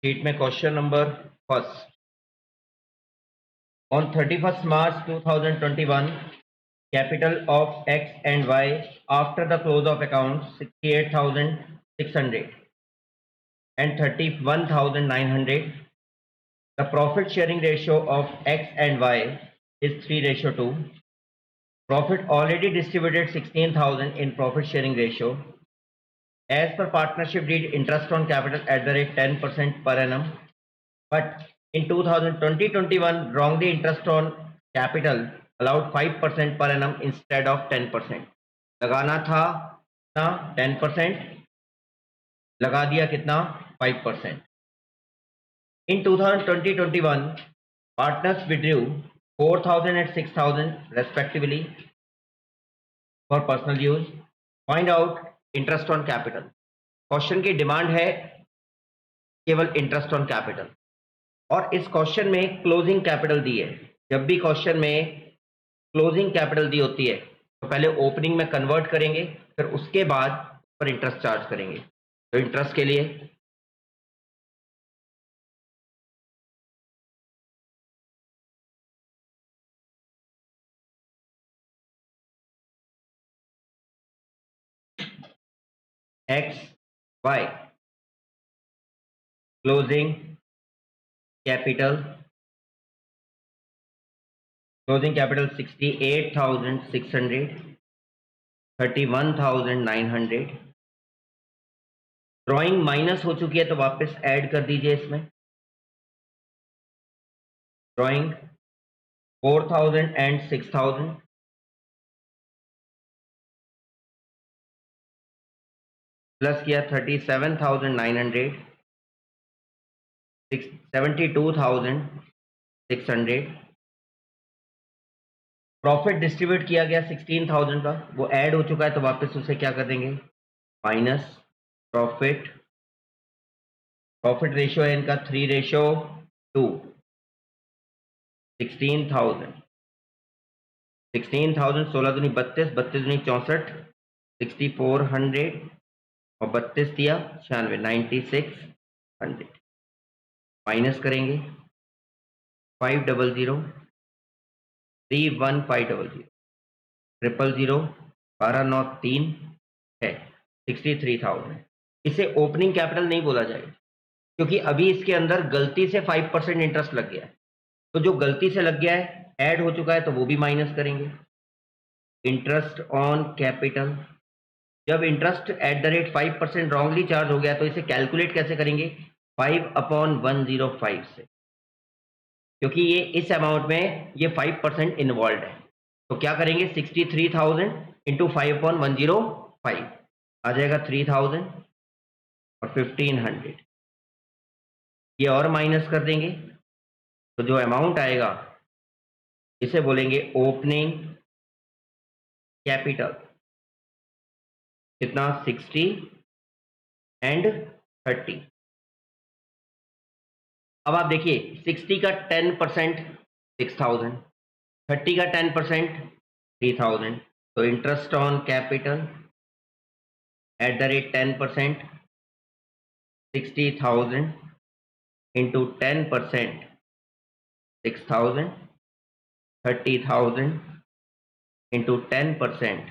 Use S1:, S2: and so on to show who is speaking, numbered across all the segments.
S1: Sheet में question number first. On 31st March 2021, capital of X and Y after the close of accounts 68,600 and 31,900. The profit sharing ratio of X and Y is 3:2. Profit already distributed 16,000 in profit sharing ratio. As per partnership deed, interest on capital at the rate 10% per annum. But in 2020-21, wrongly interest on capital allowed 5% per annum instead of 10%. लगाना था कितना 10%, लगा दिया कितना 5%. In 2020-21, partners withdrew 4,000 and 6,000 respectively for personal use. Find out interest on capital. Question की demand है केवल interest on capital और इस क्वेश्चन में क्लोजिंग कैपिटल दी है। जब भी क्वेश्चन में क्लोजिंग कैपिटल दी होती है तो पहले ओपनिंग में कन्वर्ट करेंगे, फिर उसके बाद पर इंटरेस्ट चार्ज करेंगे। तो इंटरेस्ट के लिए X Y closing capital 68,600, 31,900। Drawing minus हो चुकी है तो वापस ऐड कर दीजिए। इसमें ड्राइंग 4,000 एंड 6,000 प्लस किया 37,900, 72,600। प्रॉफिट डिस्ट्रीब्यूट किया गया 16,000 का, वो ऐड हो चुका है तो वापस उसे क्या कर देंगे माइनस प्रॉफिट। प्रॉफिट रेशियो है इनका 3:2। 16,000 16 दूनी 32, 32 दूनी 64, 6400 और 32 दिया 96, 9600। माइनस करेंगे 500, 31500, 000, 1293 है 63,000। इसे ओपनिंग कैपिटल नहीं बोला जाएगा क्योंकि अभी इसके अंदर गलती से 5% इंटरेस्ट लग गया है। तो जो गलती से लग गया है ऐड हो चुका है तो वो भी माइनस करेंगे। इंटरेस्ट ऑन कैपिटल, जब interest eight the rate 5% wrongly charge हो गया तो इसे कैलकुलेट कैसे करेंगे 5/105 से, क्योंकि ये इस अमाउंट में ये 5% इन्वॉल्व है। तो क्या करेंगे 63,000 इंटू 5/105 आ जाएगा 3,000 और 1,500। ये और माइनस कर देंगे तो जो अमाउंट आएगा इसे बोलेंगे ओपनिंग कैपिटल। कितना 60 एंड 30। अब आप देखिए 60 का 10% 6,000, 30 का 10% 3,000। तो interest on capital at the rate 10% 60,000 into 10% 6,000, 30,000 into 10%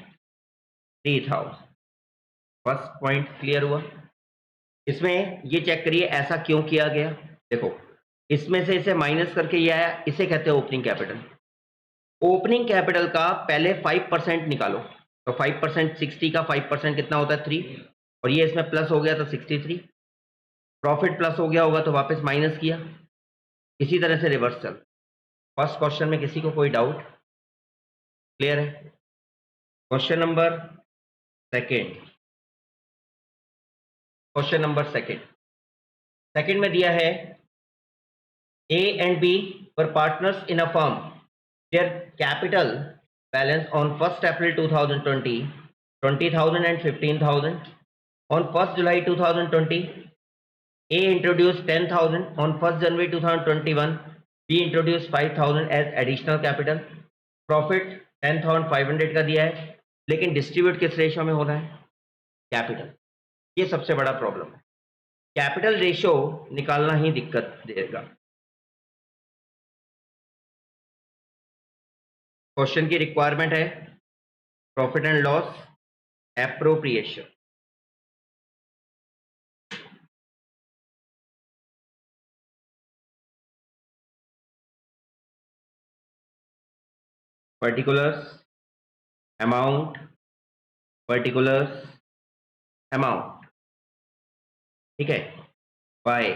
S1: 3,000। First point clear हुआ। इसमें ये चेक करिए ऐसा क्यों किया गया। देखो इसमें से इसे माइनस करके ये आया, इसे कहते हैं ओपनिंग कैपिटल। ओपनिंग कैपिटल का पहले 5% निकालो तो 5% 60 का 5% कितना होता है 3, और ये इसमें प्लस हो गया तो 63। प्रॉफिट प्लस हो गया होगा तो वापस माइनस किया। इसी तरह से रिवर्स चल। फर्स्ट क्वेश्चन में किसी को कोई डाउट क्लियर है? Question number second. Question number second में दिया है A and B were partners in a firm. Their capital balance on 1st April 2020, 20,000 and 15,000. On 1st July 2020, A introduced 10,000. On 1st January 2021, B introduced 5,000 as additional capital. Profit 10,500 का दिया है, लेकिन distribute किस ratio में हो रहा है capital. ये सबसे बड़ा प्रॉब्लम है। कैपिटल रेशो निकालना ही दिक्कत देगा। क्वेश्चन की रिक्वायरमेंट है profit and loss appropriation. Particulars amount particulars amount, ठीक है, बाय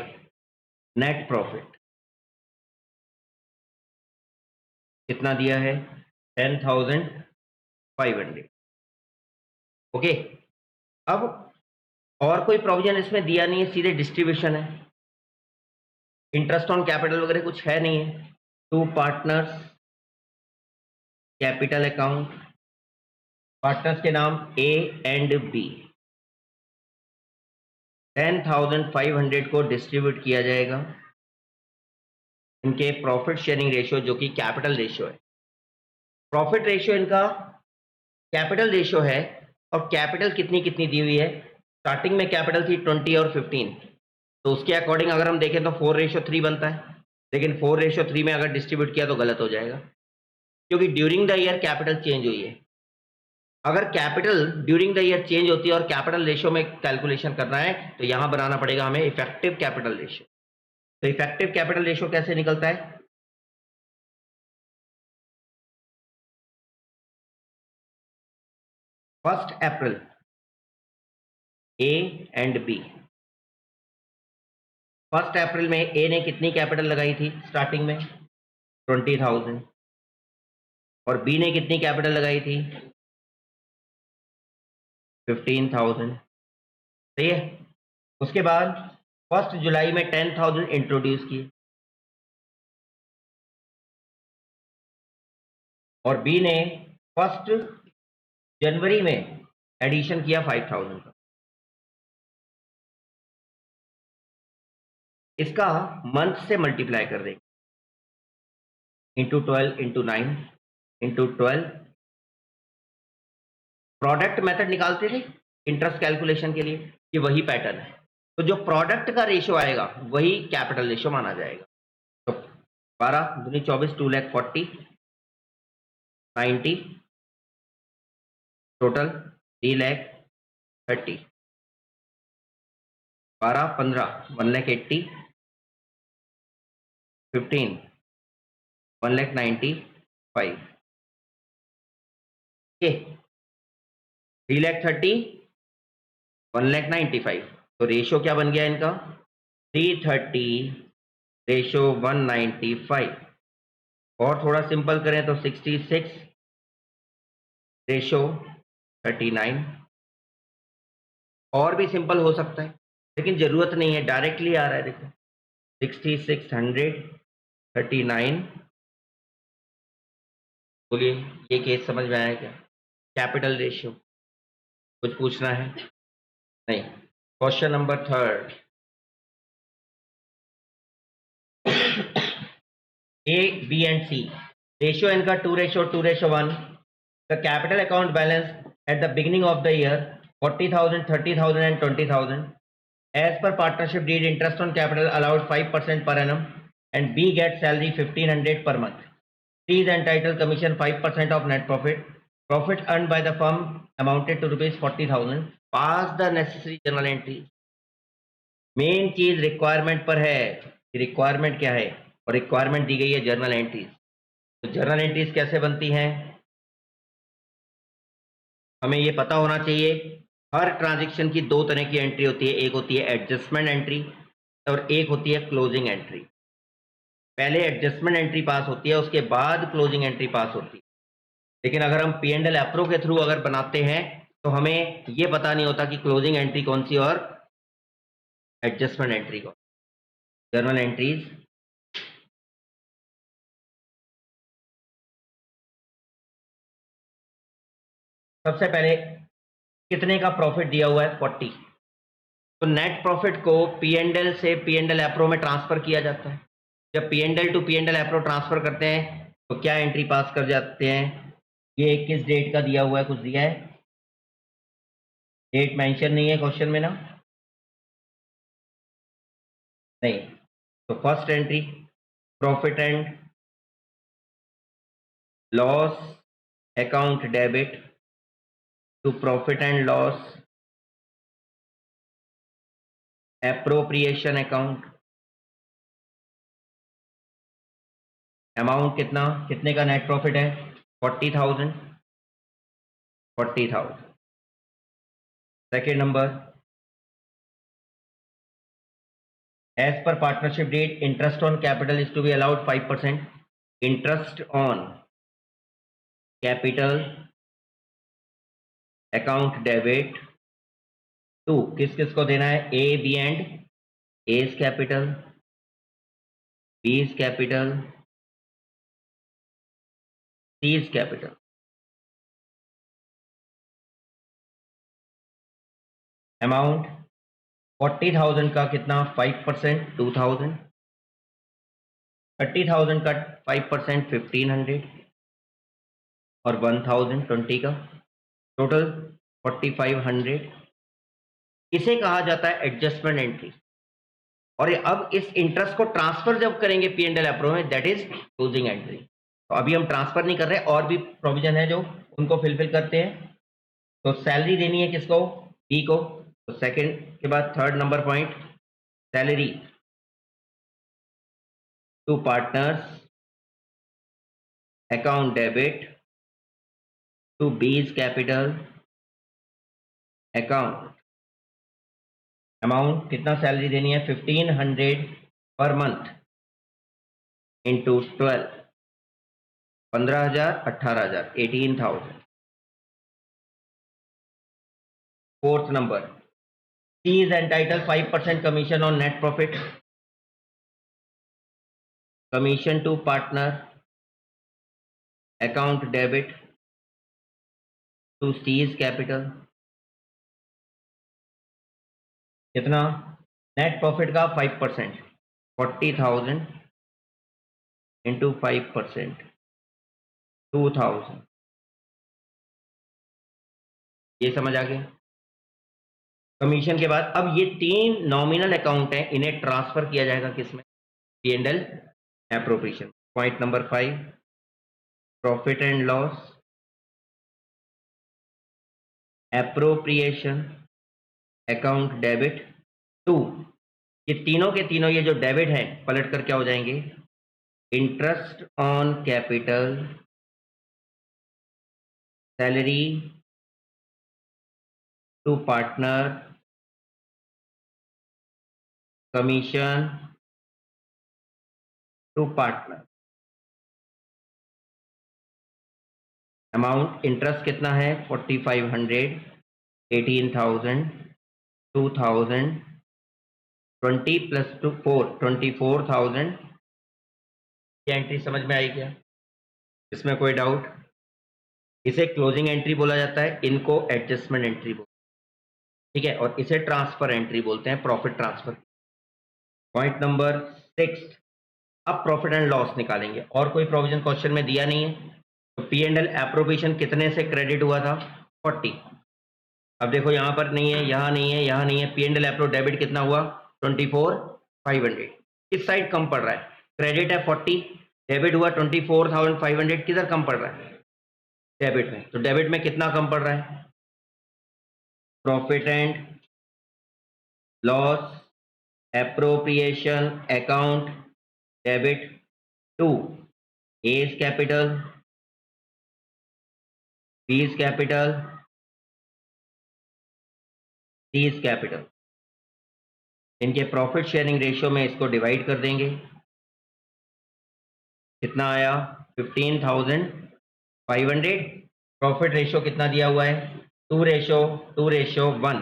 S1: नेट प्रॉफिट कितना दिया है 10,500। ओके, अब और कोई प्रोविजन इसमें दिया नहीं है, सीधे डिस्ट्रीब्यूशन है, इंटरेस्ट ऑन कैपिटल वगैरह कुछ है नहीं है। Two partners capital account, partners के नाम ए एंड बी, 10,500 को डिस्ट्रीब्यूट किया जाएगा इनके प्रॉफिट शेयरिंग रेशियो जो कि कैपिटल रेशियो है। प्रॉफिट रेशियो इनका कैपिटल रेशियो है, और कैपिटल कितनी कितनी दी हुई है, स्टार्टिंग में कैपिटल थी 20 और 15, तो उसके अकॉर्डिंग अगर हम देखें तो 4:3 बनता है, लेकिन 4:3 में अगर डिस्ट्रीब्यूट किया तो गलत हो जाएगा, क्योंकि during the year capital change हुई है। अगर capital during the year change होती है और कैपिटल रेशियो में कैलकुलेशन करना है तो यहां बनाना पड़ेगा हमें इफेक्टिव कैपिटल रेशियो। तो इफेक्टिव कैपिटल रेशियो कैसे निकलता है, first April A and B. First April में ए ने कितनी कैपिटल लगाई थी स्टार्टिंग में 20,000, और बी ने कितनी कैपिटल लगाई थी 15,000, सही है। उसके बाद 1 जुलाई में 10,000 इंट्रोड्यूस किए, और बी ने 1 जनवरी में एडिशन किया 5,000 का। इसका मंथ से मल्टीप्लाई कर देंगे, into 12 into 9 into 12। Product method निकालते थे इंटरेस्ट कैलकुलेशन के लिए, ये वही पैटर्न है। तो जो प्रोडक्ट का रेशियो आएगा वही कैपिटल रेशियो माना जाएगा। तो 12 दूनी 24, 2,40,000 90 टोटल 3,30,000, 12 15 1,80,000, 15 1,95,000, ओके, 3,30,000 1,95,000। तो रेशियो क्या बन गया इनका 330 रेशियो 195। और थोड़ा सिंपल करें तो 66 रेशियो 39। और भी सिंपल हो सकता है लेकिन जरूरत नहीं है, डायरेक्टली आ रहा है, देखो 6639। बोलिए ये केस समझ में आया क्या, कैपिटल रेशियो, कुछ पूछना है नहीं। Question number 3, A B and C, ratio इनका 2:2:1। The capital account balance at the beginning of the year 40,000, 30,000 and 20,000. As per partnership deed, interest on capital allowed 5% per annum, and B gets salary 1,500 per month. C is entitled commission 5% of net profit. Profit earned by the firm amounted to rupees 40,000. Pass the necessary journal entry. Main चीज requirement पर है, requirement क्या है, और requirement दी गई है journal entries. तो journal entries कैसे बनती हैं, हमें ये पता होना चाहिए। हर ट्रांजैक्शन की दो तरह की एंट्री होती है, एक होती है एडजस्टमेंट एंट्री और एक होती है क्लोजिंग एंट्री। पहले एडजस्टमेंट एंट्री पास होती है, उसके बाद क्लोजिंग एंट्री पास होती है। लेकिन अगर हम P&L एप्रो के थ्रू अगर बनाते हैं तो हमें ये पता नहीं होता कि क्लोजिंग एंट्री कौन सी और एडजस्टमेंट एंट्री कौन। जर्नल एंट्रीज, सबसे पहले कितने का प्रॉफिट दिया हुआ है 40, तो नेट प्रॉफिट को P&L से P&L एप्रो में ट्रांसफर किया जाता है। जब P&L to P&L appro transfer करते हैं तो क्या एंट्री पास कर जाते हैं, ये किस डेट का दिया हुआ है, कुछ दिया है, डेट मेंशन नहीं है क्वेश्चन में ना, नहीं। तो first entry profit and loss account debit to profit and loss appropriation account. Amount कितना, कितने का नेट प्रॉफिट है? 40,000। 40,000। Second number, as per partnership deed interest on capital is to be allowed 5%। Interest on capital account debit to किस किस को देना है? A B and A's capital, B's capital, C's capital. Amount 40,000 का कितना 5%? 2,000। 30,000 का 5% 1,500 और 1,000 20 का टोटल 4,500। इसे कहा जाता है एडजस्टमेंट एंट्री। और अब इस इंटरेस्ट को ट्रांसफर जब करेंगे पी एंड एल अप्रूव में, दैट इज क्लोजिंग एंट्री। तो अभी हम ट्रांसफर नहीं कर रहे, और भी प्रोविजन है जो उनको फिलफिल करते हैं। तो सैलरी देनी है किसको? बी को। तो सेकंड के बाद third number point, salary to partners account debit to B's capital account. Amount कितना सैलरी देनी है? 1,500 per month into 12, 15,000, 18,000, 18,000। Fourth number, C is entitle 5% commission on net profit. Commission to partner account debit to C's capital. कितना? Net profit का 5%, 40,000 into 5%, 2,000। ये समझ आ गया? Commission के बाद अब ये तीन नॉमिनल अकाउंट हैं, इन्हें ट्रांसफर किया जाएगा किसमें? P and L appropriation. Point number 5, profit and loss appropriation account debit to, ये तीनों के तीनों ये जो डेबिट है पलट कर क्या हो जाएंगे? Interest on capital, salary to partner, commission to partner. Amount interest कितना है? 4,500, 18,000, 2,000, 20 प्लस 4, 24,000। ये एंट्री समझ में आई क्या? इसमें कोई डाउट? इसे क्लोजिंग एंट्री बोला जाता है, इनको एडजस्टमेंट एंट्री बोलते हैं, ठीक है। और इसे ट्रांसफर एंट्री बोलते हैं, प्रॉफिट ट्रांसफर। पॉइंट नंबर 6, अब प्रॉफिट एंड लॉस निकालेंगे, और कोई प्रोविजन क्वेश्चन में दिया नहीं है। तो पी एंड एल एप्रोप्रिएशन कितने से क्रेडिट हुआ था? 40। अब देखो यहां पर नहीं है, यहां नहीं है, यहां नहीं है। P and L appro debit कितना हुआ? 24,500। इस साइड कम पड़ रहा है, क्रेडिट है 40, डेबिट हुआ 24,500। किधर कम पड़ रहा है? डेबिट में। तो डेबिट में कितना कम पड़ रहा है? Profit and loss appropriation account debit to A's capital, B's capital, C's capital. इनके प्रॉफिट शेयरिंग रेशियो में इसको डिवाइड कर देंगे। कितना आया? 15,500। प्रॉफिट रेशियो कितना दिया हुआ है? 2:1।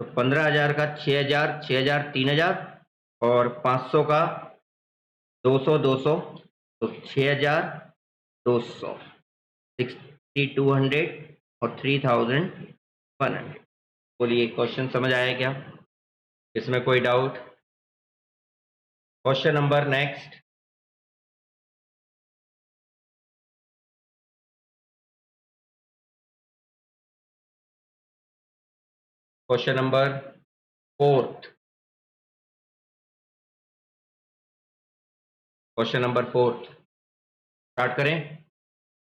S1: तो 15,000 का 6,000, 6,000 3,000 और 500 का 200, 200, तो 6,200, 6,200 और 3,100। बोलिए क्वेश्चन समझ आया क्या? इसमें कोई doubt? Question number next, question number 4। Question number 4 start करें।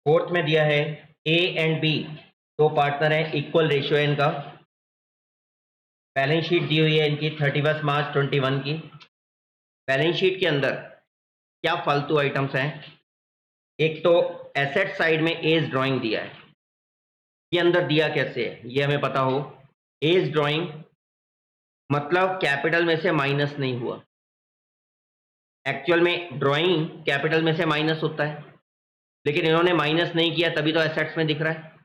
S1: फोर्थ में दिया है ए एंड बी दो पार्टनर हैं, इक्वल रेशियो है इनका। बैलेंस शीट दी हुई है इनकी 31 मार्च 21 की। बैलेंस शीट के अंदर क्या फालतू आइटम्स हैं? एक तो एसेट साइड में एज ड्राइंग दिया है, ये अंदर दिया कैसे है ये हमें पता हो। एज ड्राइंग मतलब कैपिटल में से माइनस नहीं हुआ। एक्चुअल में ड्राइंग कैपिटल में से माइनस होता है, लेकिन इन्होंने माइनस नहीं किया तभी तो एसेट्स में दिख रहा है।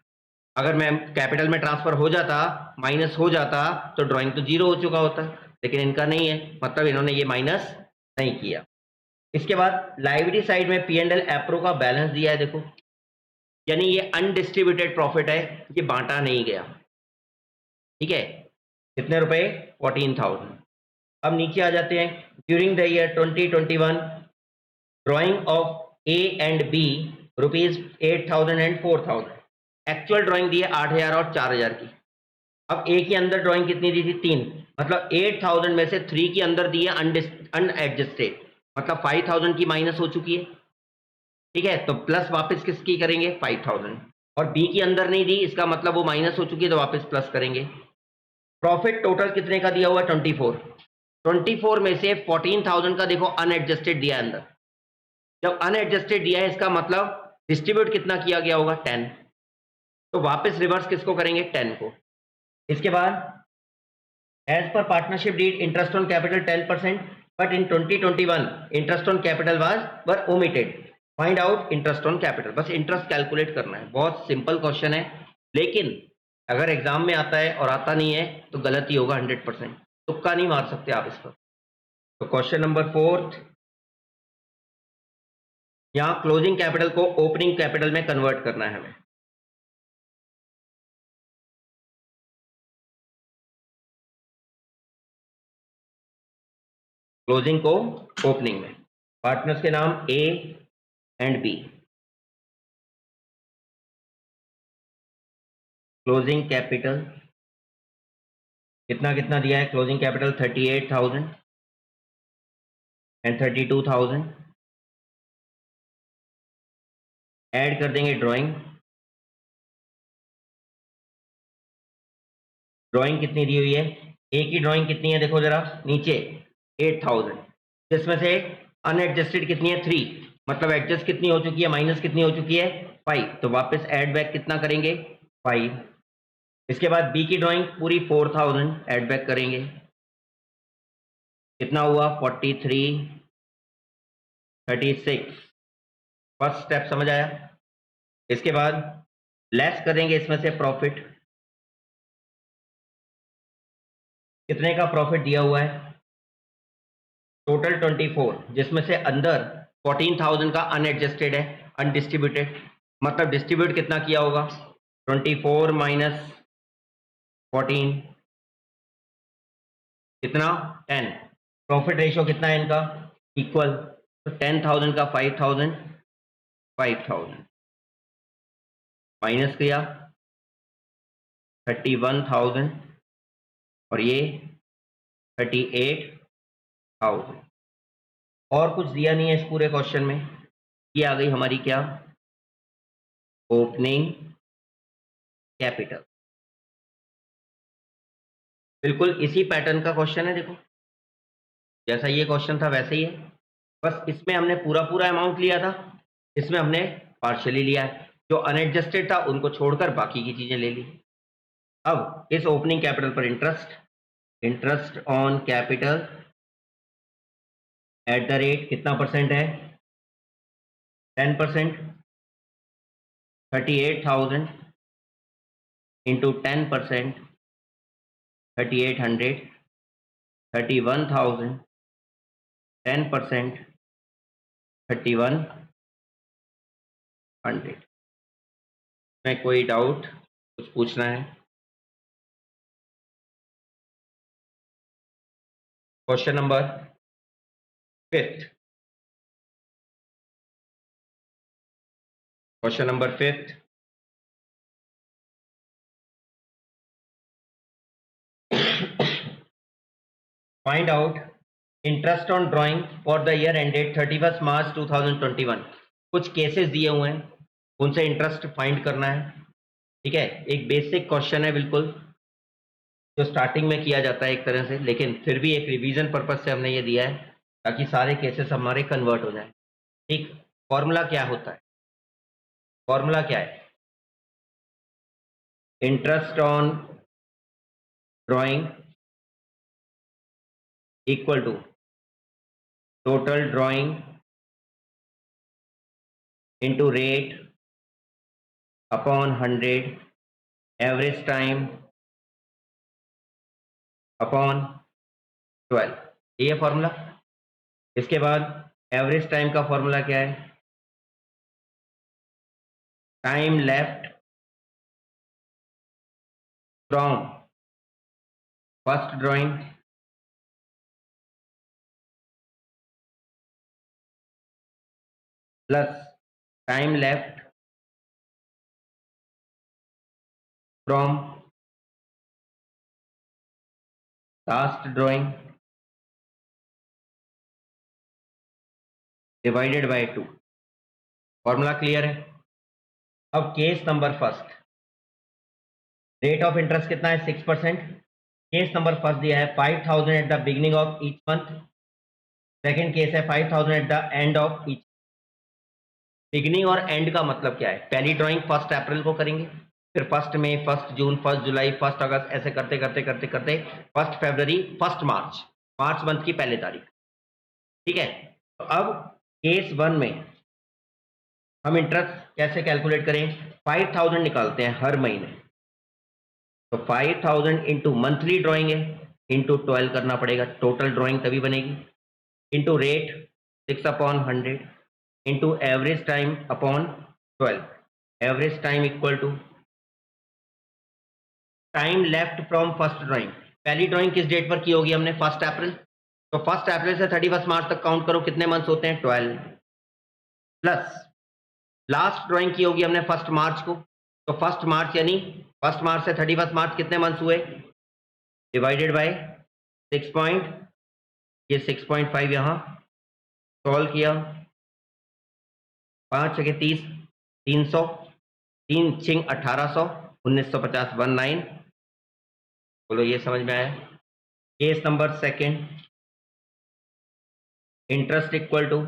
S1: अगर मैं कैपिटल में ट्रांसफर हो जाता, माइनस हो जाता, तो ड्राइंग तो जीरो हो चुका होता, लेकिन इनका नहीं है, मतलब इन्होंने ये माइनस नहीं किया। इसके बाद लाइबिलिटी साइड में पी एंड एल एप्रो का बैलेंस दिया है, देखो, यानी ये अनडिस्ट्रीब्यूटेड प्रॉफिट है, ये बांटा नहीं गया। ठीक है, कितने रुपए? 14,000। अब नीचे आ जाते हैं। During the year 2021 drawing of A and B rupees 8,000 and 4,000। Actual drawing दी है 8,000 और 4,000 की। अब ए के अंदर ड्राइंग कितनी दी थी? 3, मतलब 8,000 में से 3 के अंदर दी है अनएडजस्टेड, मतलब 5,000 की माइनस हो चुकी है। ठीक है, तो प्लस वापस किसकी करेंगे? 5,000। और बी के अंदर नहीं दी, इसका मतलब वो माइनस हो चुकी है, तो वापस प्लस करेंगे। प्रॉफिट टोटल कितने का दिया हुआ? 24। 24 में से 14,000 का देखो अनएडजस्टेड दिया है अंदर। जब अनएडजस्टेड दिया है, इसका मतलब डिस्ट्रीब्यूट कितना किया गया होगा? 10। तो वापस रिवर्स किसको करेंगे? 10 को। इसके बाद as per partnership deed interest on capital 10%, but in 2021 interest on capital were omitted. Find out interest on capital. बस इंटरेस्ट कैलकुलेट करना है, बहुत सिंपल क्वेश्चन है, लेकिन अगर एग्जाम में आता है और आता नहीं है तो गलती होगा 100%। तुक्का नहीं मार सकते आप इस पर। तो क्वेश्चन नंबर 4, यहां क्लोजिंग कैपिटल को ओपनिंग कैपिटल में कन्वर्ट करना है हमें। क्लोजिंग को ओपनिंग में। पार्टनर्स के नाम A and B. Closing capital कितना कितना दिया है? Closing capital 38,000 and 32,000। ऐड कर देंगे ड्राइंग। ड्राइंग कितनी दी हुई है? ए की ड्राइंग कितनी है देखो जरा नीचे, 8,000, जिसमें से अनएडजस्टेड कितनी है? 3, मतलब एडजस्ट कितनी हो चुकी है? माइनस कितनी हो चुकी है? 5। तो वापस ऐड बैक कितना करेंगे? 5। इसके बाद बी की ड्राइंग पूरी 4,000 ऐड बैक करेंगे, कितना हुआ? 43, 36। फर्स्ट स्टेप समझ आया? इसके बाद लेस करेंगे इसमें से प्रॉफिट। कितने का प्रॉफिट दिया हुआ है? टोटल 24, जिसमें से अंदर 14,000 का अनएडजस्टेड है, अनडिस्ट्रीब्यूटेड, मतलब डिस्ट्रीब्यूट कितना किया होगा? 24 माइनस 14 कितना? 10। प्रॉफिट रेशियो कितना है इनका? इक्वल। तो 10,000 का 5,000, 5,000 माइनस किया 31,000 और ये 38,000। और कुछ दिया नहीं है इस पूरे क्वेश्चन में। ये आ गई हमारी क्या? Opening capital. बिल्कुल इसी पैटर्न का क्वेश्चन है, देखो जैसा ये क्वेश्चन था वैसे ही है, बस इसमें हमने पूरा पूरा अमाउंट लिया था, इसमें हमने पार्शियली लिया है। जो अनएडजस्टेड था उनको छोड़कर बाकी की चीजें ले ली। अब इस ओपनिंग कैपिटल पर interest, interest on capital at the rate कितना परसेंट है? 10%। 38,000 इंटू 10%, 3,800, 31,000, 10%, 3,100। में कोई डाउट, कुछ पूछना है? Question number 5। Question number 5, find out interest on drawing for the year ended 31 March 2021। कुछ केसेस दिए हुए हैं, उनसे इंटरेस्ट फाइंड करना है। ठीक है, एक बेसिक क्वेश्चन है बिल्कुल, जो स्टार्टिंग में किया जाता है एक तरह से, लेकिन फिर भी एक रिवीजन पर्पज से हमने ये दिया है ताकि सारे केसेस हमारे कन्वर्ट हो जाएं। ठीक, फॉर्मूला क्या होता है? फॉर्मूला क्या है? Interest on drawing equal to total drawing into rate upon 100 average time upon 12। ये फॉर्मूला। इसके बाद एवरेज टाइम का फॉर्मूला क्या है? Time left from first drawing plus time left from last drawing divided by 2। Formula clear है? अब case number first, rate of interest कितना है? 6%। केस नंबर फर्स्ट दिया है 5000 at the beginning of each month. Second case है 5000 at the end of each. Beginning और and का मतलब क्या है? पहली ड्राइंग 1 अप्रैल को करेंगे, फिर 1 मई, 1 जून, 1 जुलाई, 1 अगस्त, ऐसे करते करते करते करते 1 फरवरी, 1 मार्च, मार्च मंथ की पहली तारीख। ठीक है, तो अब केस 1 में हम इंटरेस्ट कैसे कैलकुलेट करें? 5000 निकालते हैं हर महीने, तो 5000 इंटू मंथली ड्राइंग है, इंटू 12 करना पड़ेगा, टोटल ड्राइंग तभी बनेगी, into rate 6/100 into average time upon 12। Average time equal to time left from first drawing. पहली ड्राइंग किस डेट पर की होगी हमने? 1 अप्रैल। तो 1 अप्रैल से 31 मार्च तक काउंट करो, कितने मंथ्स होते हैं? 12। प्लस लास्ट ड्राइंग की होगी हमने 1 मार्च को, तो 1 मार्च यानी 1 मार्च से 31 मार्च कितने मंथ्स हुए? डिवाइडेड बाय 6 पॉइंट, ये 6.5 यहाँ सॉल्व किया, 5 छके 30, 300, 3 छिंग 1800, 1950 19। बोलो ये समझ में आया? Case number second, interest equal to,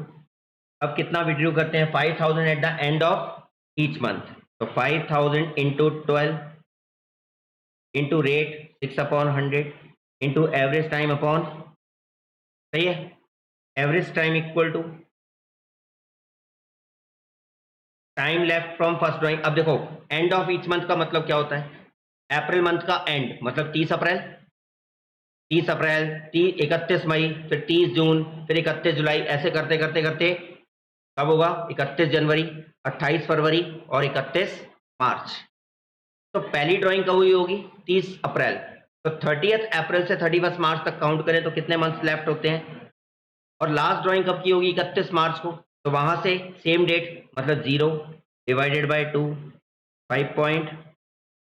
S1: अब कितना विड्रू करते हैं? 5000 at the end of each month, तो 5000 into 12 into rate 6/100 into average time upon, सही है, average time equal to time left from first drawing. अब देखो, एंड ऑफ ईच मंथ का मतलब क्या होता है? अप्रैल मंथ का एंड मतलब 30 अप्रैल, 30 अप्रैल, 31 मई, फिर 30 जून, फिर 31 जुलाई, ऐसे करते करते करते कब होगा? 31 जनवरी, 28 फरवरी और 31 मार्च। तो पहली ड्राइंग कब हुई होगी? 30 अप्रैल। तो 30 अप्रैल से 31 मार्च तक काउंट करें तो कितने मंथ्स लेफ्ट होते हैं? और लास्ट ड्राइंग कब की होगी? 31 मार्च को, तो वहां से सेम डेट मतलब 0 डिवाइडेड बाय 2, 5 पॉइंट।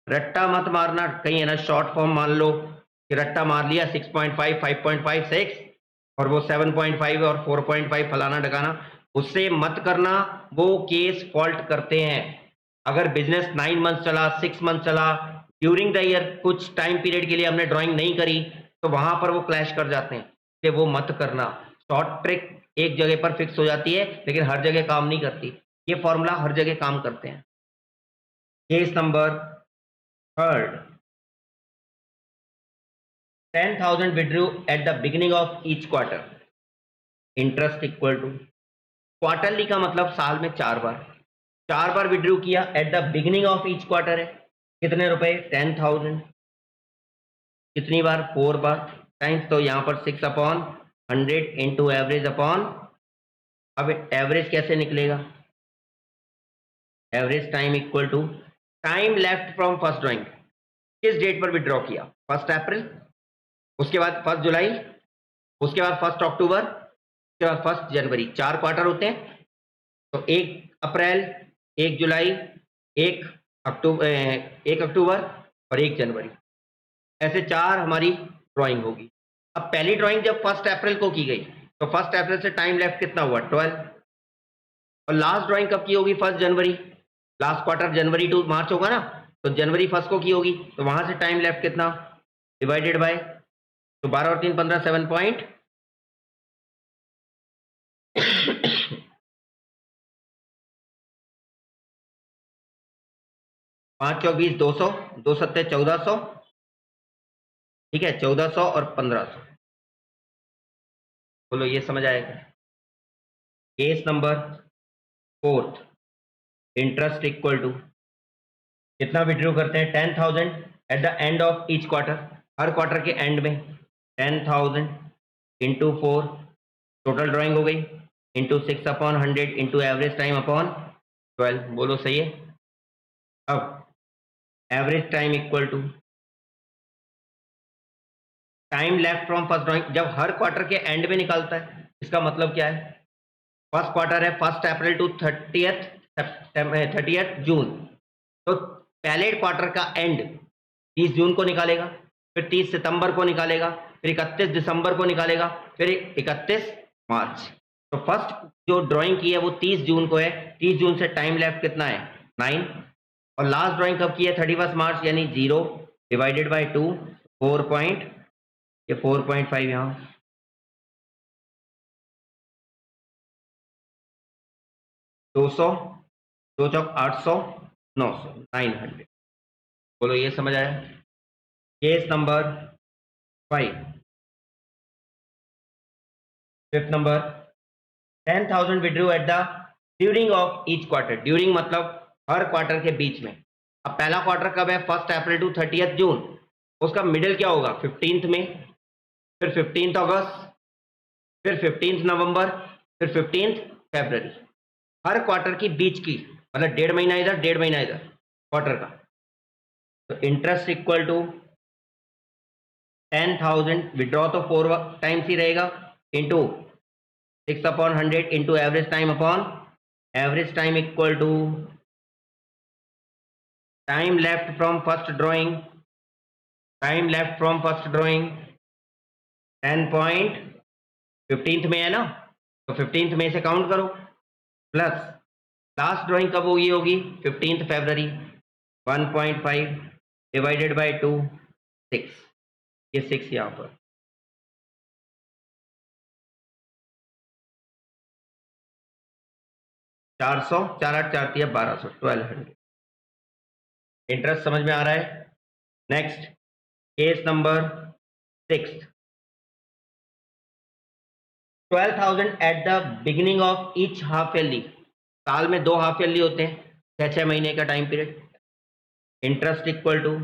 S1: रट्टा मत मारना कहीं, है ना, शॉर्ट फॉर्म मान लो कि रट्टा मार लिया 6.5, 5.5, 6 और वो 7.5 और 4.5 फलाना ढकाना, उससे मत करना। वो केस फॉल्ट करते हैं। अगर बिजनेस 9 मंथ चला, 6 मंथ चला, ड्यूरिंग द ईयर कुछ टाइम पीरियड के लिए हमने ड्राइंग नहीं करी, तो वहां पर वो क्लैश कर जाते हैं, कि वो मत करना। शॉर्ट ट्रिक एक जगह पर फिक्स हो जाती है लेकिन हर जगह काम नहीं करती, ये फॉर्मूला हर जगह काम करते हैं। Case number third, 10,000 withdrew at the beginning of each quarter। Interest equal to, quarterly का मतलब साल में 4 बार, 4 बार विड्रू किया at the beginning of each quarter है, कितने रुपए? 10,000। कितनी बार? 4 बार, टाइम्स, तो यहां पर 6/100 इंटू एवरेज अपॉन, अब एवरेज कैसे निकलेगा? Average time equal to time left from first drawing, किस डेट पर विड्रॉ किया? 1 अप्रैल, उसके बाद 1 जुलाई, उसके बाद 1 अक्टूबर, उसके बाद 1 जनवरी। 4 क्वार्टर होते हैं, तो 1 अप्रैल, 1 जुलाई, 1 अक्टूबर, 1 अक्टूबर और 1 जनवरी, ऐसे 4 हमारी ड्राइंग होगी। अब पहली ड्राइंग जब 1 अप्रैल को की गई तो 1 अप्रैल से टाइम लेफ्ट कितना हुआ 12, और लास्ट ड्राइंग कब की होगी 1 जनवरी, लास्ट क्वार्टर जनवरी टू मार्च होगा ना, तो जनवरी 1 को की होगी, तो वहां से टाइम लेफ्ट कितना डिवाइडेड बाय, तो 12 और 3 15, 7 पॉइंट 5 और 20 200, 2 सत्ते 1400, ठीक है 1400 और 1500। बोलो ये समझ आएगा। Case number 4, interest equal to कितना विड्रॉ करते हैं 10,000 at the end of each quarter, हर क्वार्टर के एंड में 10,000 इंटू 4 टोटल ड्राइंग हो गई, into 6 upon 100 into average time upon 12। बोलो सही है। अब average time equal to time left from first drawing, जब हर क्वार्टर के एंड में निकलता है इसका मतलब क्या है, फर्स्ट क्वार्टर है 1 अप्रैल टू 30th जून, तो पहले क्वार्टर का एंड 30 जून को निकालेगा, फिर 30 सितंबर को निकालेगा, फिर 31 दिसंबर को निकालेगा, फिर 31 मार्च। तो फर्स्ट जो ड्राइंग की है वो 30 जून को है, 30 जून से टाइम लेफ्ट कितना है 9, और लास्ट ड्राइंग कब की है 31 मार्च, यानी 0 डिवाइडेड बाय 2 4 पॉइंट, ये 4.5 यहाँ 200, 2 चौक 800, 900, 900। बोलो ये समझ आया। Case number 5, fifth number 10,000 withdrew at the during of each quarter, during मतलब हर क्वार्टर के बीच में। अब पहला क्वार्टर कब है 1 अप्रैल टू 30th जून, उसका मिडिल क्या होगा 15th में, फिर 15th अगस्त, फिर 15th नवंबर, फिर 15th फरवरी, हर क्वार्टर की बीच की, मतलब 1.5 महीना इधर 1.5 महीना इधर क्वार्टर का। तो इंटरेस्ट इक्वल टू 10,000 विड्रॉ तो 4 टाइम्स ही रहेगा, into 6 upon 100 into average time upon average time equal to time left from first drawing, time left from first drawing 10 point 15th में है ना, तो 15th में से काउंट करो, प्लस लास्ट ड्राइंग कब हुई होगी 15th फरवरी, 1.5 डिवाइडेड बाय 2 6, ये 6 यहाँ पर, 400, 4 8 4 3 1200, 1200। इंटरेस्ट समझ में आ रहा है। Next case number 6, 12,000 at the beginning of each half yearly, साल में 2 हाफ ईयरली होते हैं 6 महीने का time period. Interest equal to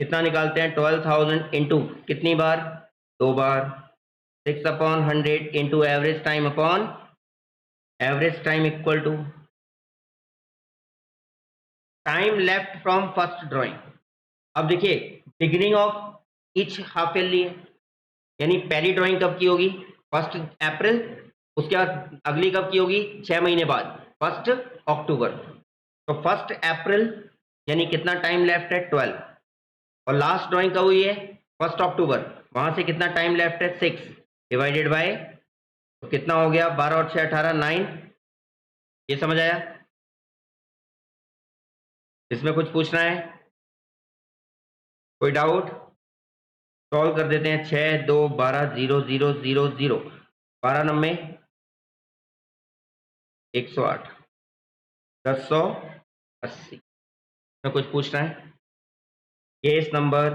S1: कितना निकालते हैं 12,000 इंटू कितनी बार 2 बार, 6 upon 100 into average time upon average time equal to time left from first drawing. अब देखिए beginning of each half yearly है, यानी पहली ड्राइंग कब की होगी 1 अप्रैल, उसके बाद अगली कब की होगी 6 महीने बाद 1 अक्टूबर, तो 1 अप्रैल यानी कितना टाइम लेफ्ट है 12, और लास्ट ड्राइंग कब हुई है 1 अक्टूबर, वहां से कितना टाइम लेफ्ट है 6 डिवाइडेड बाय, तो कितना हो गया 12 और 6 18 9। ये समझ आया। इसमें कुछ पूछना है, कोई डाउट? सॉल्व कर देते हैं। 6 2 12 0 0 0 0, 12 नम्बे 108, 1080। इसमें कुछ पूछना है? केस नंबर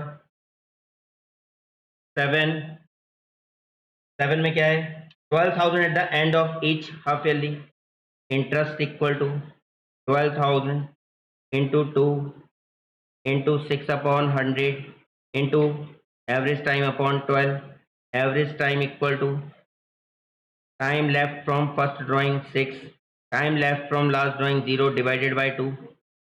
S1: 7, 7 में क्या है 12,000 at the end of each half yearly, interest equal to 12,000 into 2 into 6 upon 100 into average time upon 12, average time equal to time left from first drawing 6, time left from last drawing 0 divided by 2।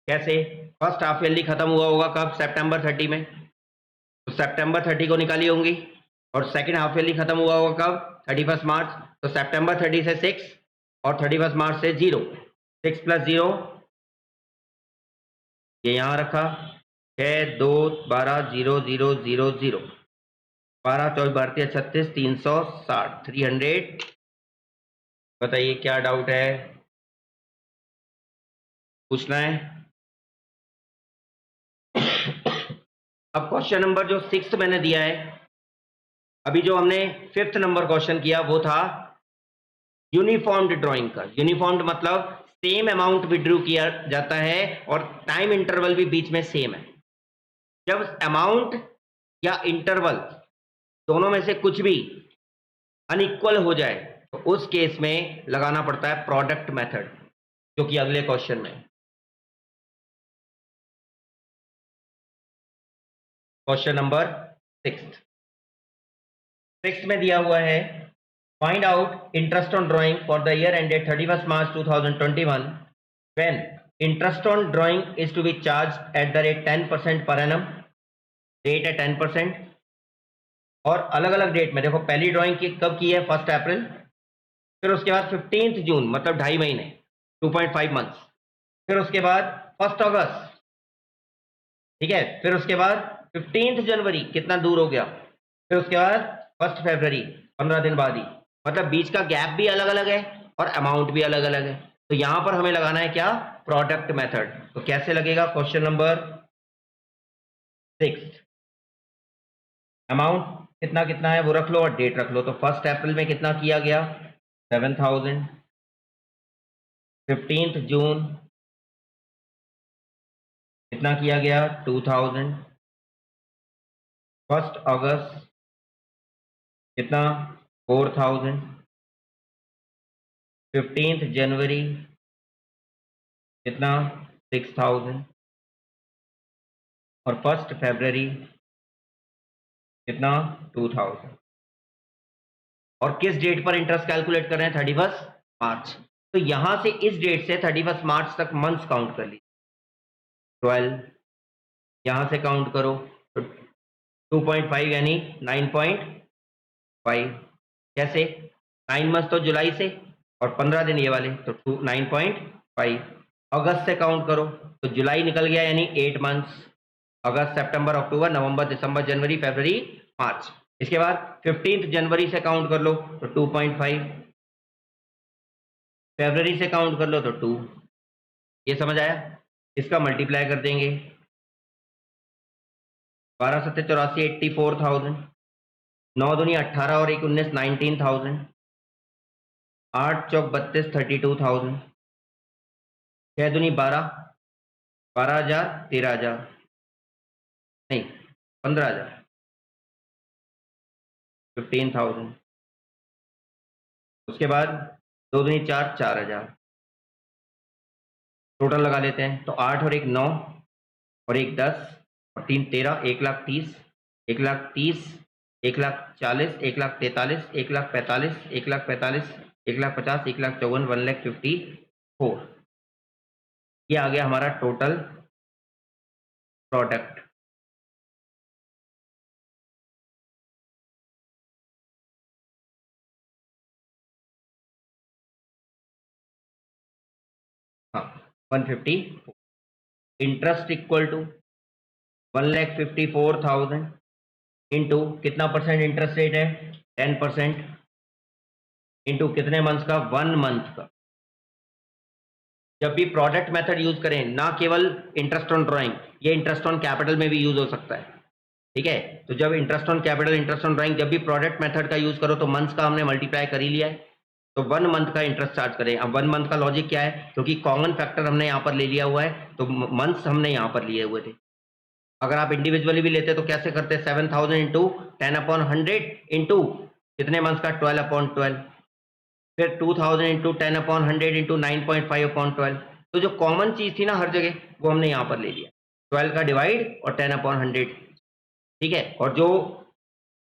S1: कैसे? First half yearly खत्म हुआ होगा कब सितंबर 30 में, तो सितंबर 30 को निकाली होंगी, और सेकंड हाफ ईयरली खत्म हुआ होगा कब 31 मार्च, तो सितंबर 30 से 6 और 31 मार्च से 0, 6 प्लस 0 ये यहाँ रखा 6 2 12 0 0 0 0, 12 24 भारतीय 36 360 300। बताइए क्या डाउट है, पूछना है? अब क्वेश्चन नंबर जो 6 मैंने दिया है, अभी जो हमने 5th नंबर क्वेश्चन किया वो था यूनिफॉर्म्ड ड्राइंग का। यूनिफॉर्म्ड मतलब सेम अमाउंट विड्रू किया जाता है और टाइम इंटरवल भी बीच में सेम है। जब अमाउंट या इंटरवल दोनों में से कुछ भी अनइक्वल हो जाए तो उस केस में लगाना पड़ता है प्रोडक्ट मेथड, जो कि अगले क्वेश्चन में। क्वेश्चन नंबर 6 में दिया हुआ है, find out interest on drawing for the year ended 31 March 2021 when interest on drawing is to be charge at the rate 10% per annum. Rate है 10%। और अलग अलग डेट में देखो, पहली ड्राइंग की कब की है? 1 अप्रैल। फिर उसके बाद 15 जून मतलब 2.5 महीने, 2.5 मंथ्स। फिर उसके बाद 1 अगस्त, ठीक है। फिर उसके बाद 15 जनवरी, कितना दूर हो गया। फिर उसके बाद 1 फरवरी, 15 दिन बाद ही, मतलब बीच का गैप भी अलग अलग है और अमाउंट भी अलग अलग है। तो यहां पर हमें लगाना है क्या? Product method. तो कैसे लगेगा? क्वेश्चन नंबर 6, अमाउंट कितना कितना है वो रख लो और डेट रख लो। तो 1 अप्रैल में कितना किया गया? 7,000। 15 जून कितना किया गया? 2,000। 1 अगस्त कितना? 4,000। 15 जनवरी कितना? 6,000। और 1 फरवरी कितना? 2,000। और किस डेट पर इंटरेस्ट कैलकुलेट कर रहे हैं? 31 मार्च। तो यहां से इस डेट से 31 मार्च तक मंथ्स काउंट कर लीजिए। 12 यहां से काउंट करो तो 2.5 यानी 9.5। कैसे? 9 मंथ तो जुलाई से और 15 दिन ये वाले, तो 9.5। अगस्त से काउंट करो तो जुलाई निकल गया यानी 8 मंथ्स। अगस्त सितंबर अक्टूबर नवंबर दिसंबर जनवरी फरवरी मार्च। इसके बाद 15 जनवरी से काउंट कर लो तो 2.5। फरवरी से काउंट कर लो तो 2। ये समझ आया? इसका मल्टीप्लाई कर देंगे। 12 सत्ते 84 84,000। 9 दूनी 18 और 1 19 19,000। 8 चौक 32 32,000। 6 दूनी 12 12,000 13,000, नहीं 15,000 15,000। उसके बाद 2 दूनी 4 4,000। टोटल लगा लेते हैं तो 8 और 1 9 और 1 10 और 3 13, 1,30,000 1,30,000 1,40,000 1,43,000 1,45,000 1,45,000 1,50,000 1,54,000 1,54,000। ये आ गया हमारा टोटल प्रोडक्ट। हाँ 154। इंटरेस्ट इक्वल टू 1,54,000 इंटू कितना परसेंट इंटरेस्ट रेट है? 10%। इंटू कितने मंथ्स का? 1 मंथ का। जब भी प्रोडक्ट मेथड यूज करें, ना केवल इंटरेस्ट ऑन ड्राइंग, ये इंटरेस्ट ऑन कैपिटल में भी यूज हो सकता है, ठीक है। तो जब interest on capital interest on drawing जब भी प्रोडक्ट मेथड का यूज करो तो मंथ्स का हमने मल्टीप्लाई कर ही लिया है, तो 1 मंथ का इंटरेस्ट चार्ज करें। अब 1 मंथ का लॉजिक क्या है? क्योंकि कॉमन फैक्टर हमने यहाँ पर ले लिया हुआ है तो मंथ्स हमने यहाँ पर लिए हुए थे। अगर आप इंडिविजुअली भी लेते तो कैसे करते? 7,000 इंटू 10/100 इंटू कितने मंथ्स का? 12/12। फिर 2,000 इंटू 10/100 इंटू 9.5/12। तो जो कॉमन चीज थी ना हर जगह, वो हमने यहाँ पर ले लिया, 12 का डिवाइड और 10/100, ठीक है। और जो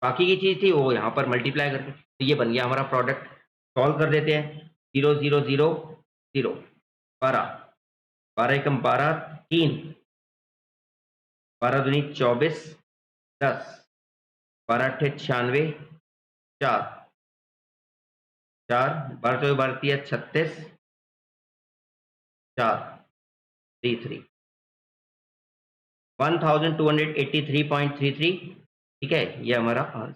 S1: बाकी की चीज थी वो यहाँ पर मल्टीप्लाई करके, तो ये बन गया हमारा प्रोडक्ट। सॉल्व कर देते हैं। 0 0 0 0 12 12 एकम 12 3 12 दूनी 24 10 12 अट्ठे 96 4 4 12 चौबीस भारतीय 36 4 33 1283.33, ठीक है। ये हमारा आंसर।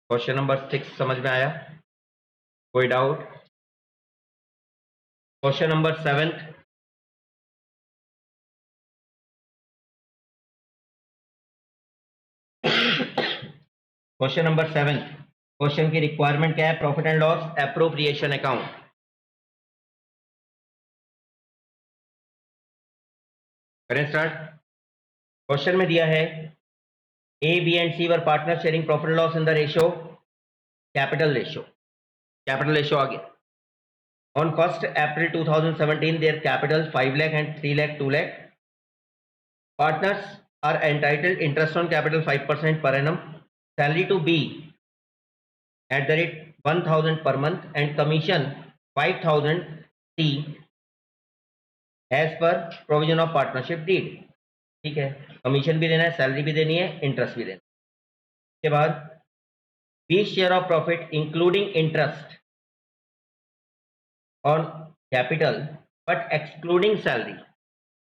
S1: क्वेश्चन नंबर 6 समझ में आया? कोई doubt? Question number 7, question number 7, question की रिक्वायरमेंट क्या है? Profit and loss appropriation account. करें स्टार्ट। क्वेश्चन में दिया है A, B and C were partner sharing profit and loss in the ratio capital ratio. Capital ratio आ गया। On 1st April 2017, their capital 5 lakh and 3 lakh, 2 lakh. Partners are entitled interest on capital 5% per annum, salary to be at the rate 1000 per month and commission 5000 C as per provision of partnership deed. ठीक है, commission भी देना है, salary भी देनी है, interest भी देना है। उसके बाद 20 share of profit including interest on capital but excluding salary.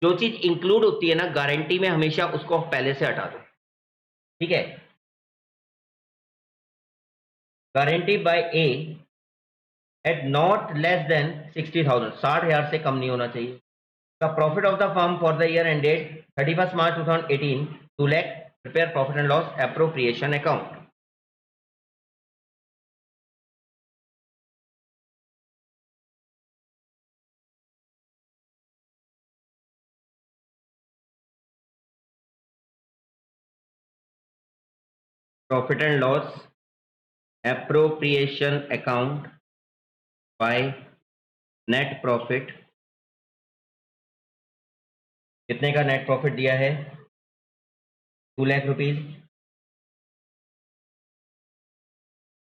S1: जो चीज इंक्लूड होती है ना गारंटी में, हमेशा उसको पहले से हटा दो। ठीक है, guarantee by A at not less than 60,000, 60,000 से कम नहीं होना चाहिए। The profit of the firm for the year ended 31 March 2018 2 lakh, prepare profit and loss appropriation account. Profit and loss appropriation account by net profit. कितने का net profit दिया है? 2 lakh rupees.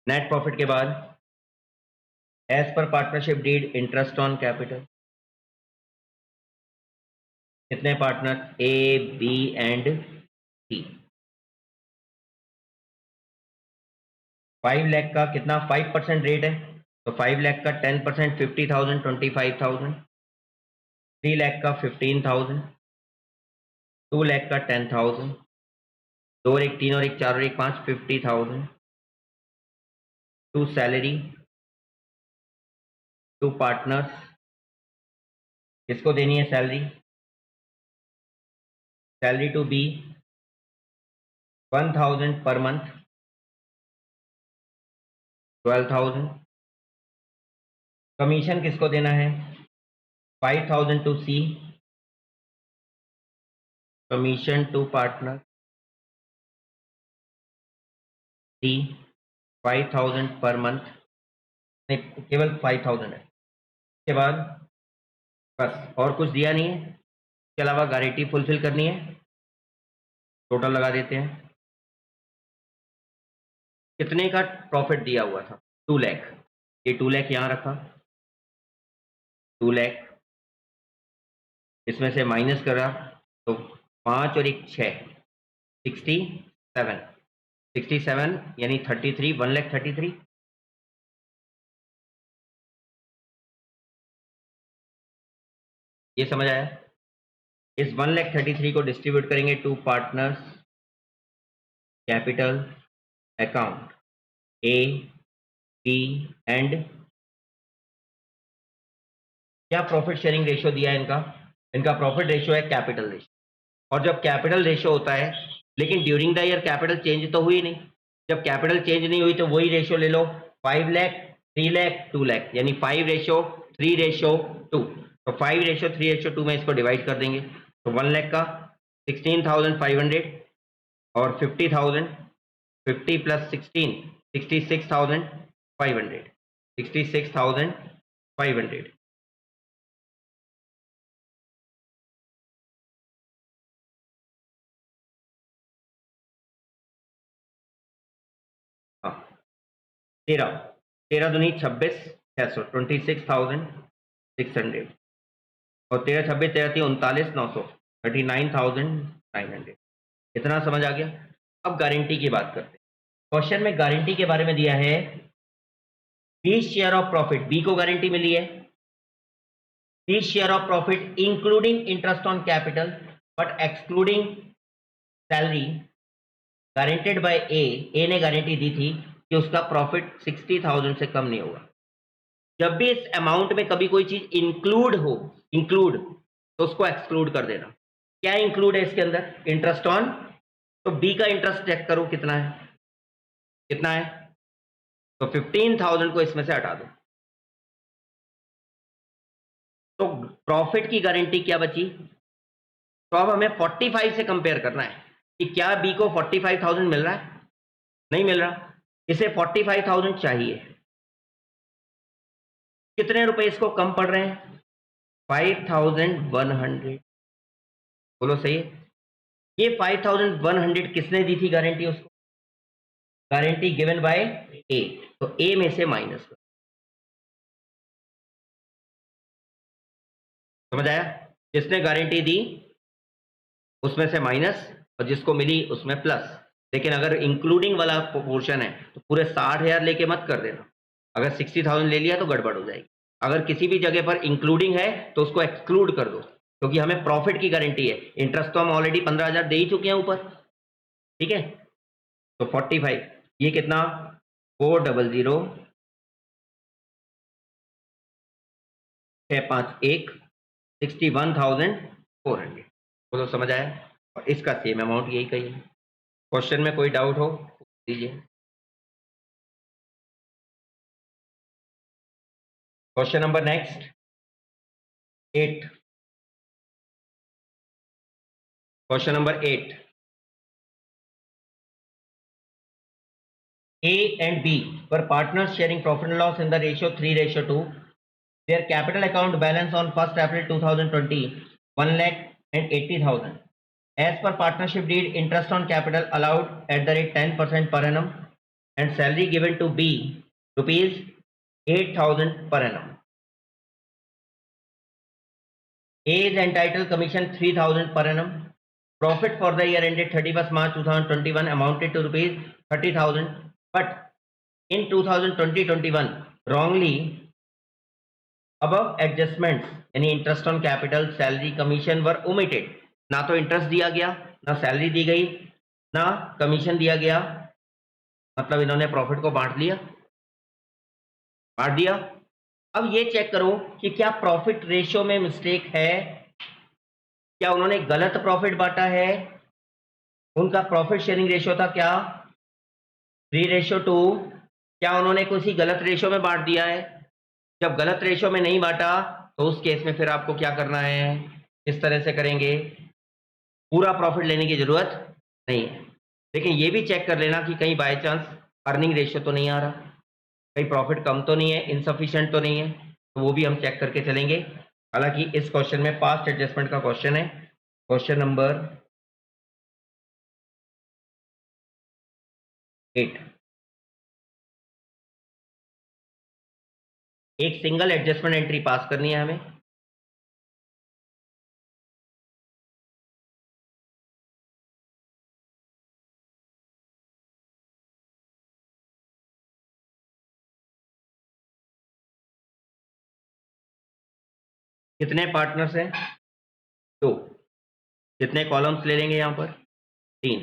S1: Net profit के बाद as per partnership deed interest on capital. कितने partner? A, B and C. 5 lakh का कितना 5% rate है, तो 5 लाख का 10% 50,000 25,000। 3 लाख का 15,000। 2 लाख का 10,000। 2 और 1 3 और 1 4 और 1 5 50,000। 2 सैलरी, 2 पार्टनर्स। किसको देनी है salary? Salary to be 1,000 per month, 12,000। Commission किसको देना है? 5,000 to C, commission to partner C 5,000 per month, नहीं केवल 5,000 है। उसके बाद बस और कुछ दिया नहीं है, इसके अलावा गारंटी फुलफिल करनी है। टोटल लगा देते हैं। कितने का प्रॉफिट दिया हुआ था? 2 लाख। ये 2 लाख यहाँ रखा, 2 लाख इसमें से माइनस करा तो 5 और 1 6 67 यानी 33, 1,33,000। ये समझ आया? इस 1,33,000 को डिस्ट्रीब्यूट करेंगे to partners capital account A, B and. क्या प्रॉफिट शेयरिंग रेशियो दिया है इनका? इनका प्रॉफिट रेशियो है कैपिटल रेशियो। और जब कैपिटल रेशियो होता है, लेकिन during the year capital change तो हुई नहीं। जब कैपिटल चेंज नहीं हुई तो वही रेशियो ले लो, 5 लाख, 3 लाख, 2 लाख, यानी 5:3:2। तो 5:3:2 में इसको डिवाइड कर देंगे तो 1 लाख का 16,500 और 50,000, 50 प्लस 16 66,500, 66,500। हाँ, 13 13 दूनी 26, 600 26,600 और 13 26 13 3 39 900 39,900। इतना समझ आ गया? अब गारंटी की बात करते हैं। क्वेश्चन में गारंटी के बारे में दिया है 20 शेयर ऑफ प्रॉफिट, बी को गारंटी मिली है 20 share of profit including interest on capital but excluding salary, guaranteed by A ने गारंटी दी थी कि उसका प्रॉफिट 60,000 से कम नहीं होगा। जब भी इस अमाउंट में कभी कोई चीज इंक्लूड तो उसको एक्सक्लूड कर देना। क्या इंक्लूड है इसके अंदर? Interest on. तो बी का इंटरेस्ट चेक करो कितना है, तो 15,000 को इसमें से हटा दो। तो प्रॉफिट की गारंटी क्या बची? तो अब हमें 45 से कंपेयर करना है कि क्या बी को 45,000 मिल रहा है? नहीं मिल रहा, इसे 45,000 चाहिए। कितने रुपए इसको कम पड़ रहे हैं? 5,100। बोलो सही है। ये 5,100 किसने दी थी गारंटी उसको? गारंटी गिवन बाय ए। तो ए में से माइनस कर। समझ आया? जिसने गारंटी दी उसमें से माइनस और जिसको मिली उसमें प्लस। लेकिन अगर इंक्लूडिंग वाला पोर्शन है तो पूरे 60,000 लेके मत कर देना। अगर 60,000 ले लिया तो गड़बड़ हो जाएगी। अगर किसी भी जगह पर इंक्लूडिंग है तो उसको एक्सक्लूड कर दो, क्योंकि हमें प्रॉफिट की गारंटी है। इंटरेस्ट तो हम ऑलरेडी 15,000 दे ही चुके हैं ऊपर, ठीक है। तो 45, ये कितना? 400 651 61,400। वो तो समझ आया। और इसका सेम अमाउंट यही कही है। क्वेश्चन में कोई डाउट हो दीजिए। Question number next 8। Question number 8। A and B were partners sharing profit and loss in the ratio 3:2. Their capital account balance on 1st April 2020 1,80,000. As per partnership deed, interest on capital allowed at the rate 10% per annum and salary given to B rupees 8,000 per annum. A is entitled commission 3,000 per annum. Profit for the year ended 31st March 2021 amounted to rupees 30,000. But in 2020-21 wrongly above adjustments यानी interest on capital, salary, commission were omitted. ना तो interest दिया गया, ना salary दी गई, ना commission दिया गया। मतलब इन्होंने प्रॉफिट को बांट दिया। अब ये चेक करो कि क्या प्रॉफिट रेशियो में मिस्टेक है, क्या उन्होंने गलत प्रॉफिट बांटा है। उनका प्रॉफिट शेयरिंग रेशियो था क्या? 3:2। क्या उन्होंने किसी गलत रेशियो में बांट दिया है? जब गलत रेशियो में नहीं बांटा तो उस केस में फिर आपको क्या करना है? इस तरह से करेंगे, पूरा प्रॉफिट लेने की जरूरत नहीं है। लेकिन ये भी चेक कर लेना कि कहीं बाय चांस अर्निंग रेशियो तो नहीं आ रहा, कहीं प्रॉफिट कम तो नहीं है, इनसफिशिएंट तो नहीं है। तो वो भी हम चेक करके चलेंगे। हालांकि इस क्वेश्चन में पास्ट एडजस्टमेंट का क्वेश्चन है। Question number 8। एक सिंगल एडजस्टमेंट एंट्री पास करनी है हमें। कितने पार्टनर्स हैं? 2। कितने कॉलम्स ले लेंगे यहाँ पर? 3।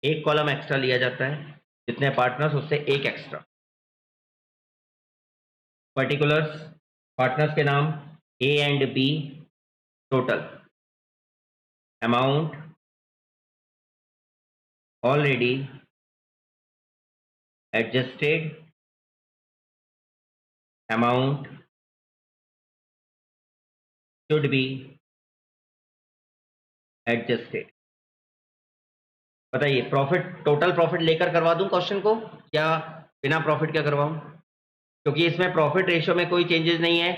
S1: एक कॉलम एक्स्ट्रा लिया जाता है, जितने पार्टनर्स उससे एक एक्स्ट्रा। पर्टिकुलर्स, पार्टनर्स के नाम A and B, total amount already adjusted, amount should be adjusted. बताइए, प्रॉफिट, टोटल प्रॉफिट लेकर करवा दूं क्वेश्चन को या बिना प्रॉफिट क्या करवाऊं? क्योंकि इसमें प्रॉफिट रेशियो में कोई चेंजेस नहीं है,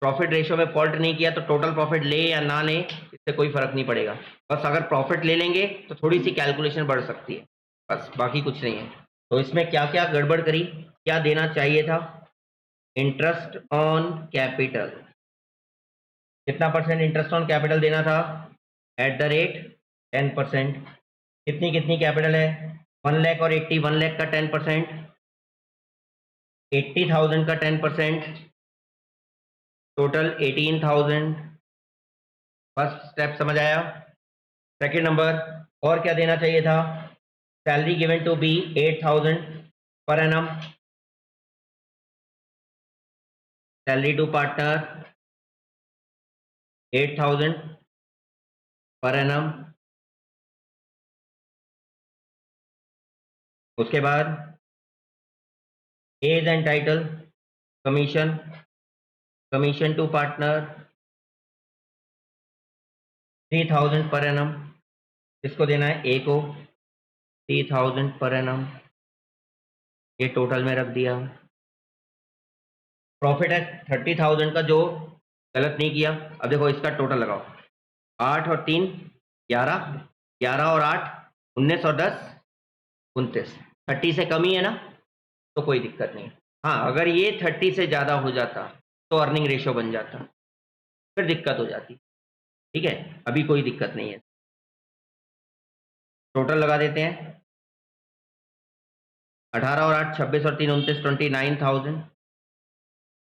S1: प्रॉफिट रेशियो में फॉल्ट नहीं किया, तो टोटल प्रॉफिट ले या ना ले इससे कोई फर्क नहीं पड़ेगा। बस अगर प्रॉफिट ले लेंगे तो थोड़ी सी कैलकुलेशन बढ़ सकती है, बस, बाकी कुछ नहीं है। तो इसमें क्या क्या गड़बड़ करी, क्या देना चाहिए था? इंटरेस्ट ऑन कैपिटल, कितना परसेंट इंटरेस्ट ऑन कैपिटल देना था? Eight the rate 10%। कितनी कितनी कैपिटल है? 1 लाख और 80, 1 लाख का 10%, 80,000 का 10%, टोटल 18,000। फर्स्ट स्टेप समझ आया। सेकेंड नंबर, और क्या देना चाहिए था? Salary given to be 8,000, per annum. Salary to partner 8,000 per annum. उसके बाद as and title commission to partner 3,000 per annum. इसको देना है ए को 3,000 पर एनम. ये टोटल में रख दिया. प्रॉफिट है 30,000 का, जो गलत नहीं किया. अब देखो इसका टोटल लगाओ. 8 और 3 11, 11 और 8 19 और 10 29. 30 से कम ही है ना, तो कोई दिक्कत नहीं. हाँ, अगर ये 30 से ज़्यादा हो जाता तो अर्निंग रेशो बन जाता, फिर दिक्कत हो जाती. ठीक है, अभी कोई दिक्कत नहीं है. टोटल लगा देते हैं. 18 और 8 26 और 3 29, 29,000.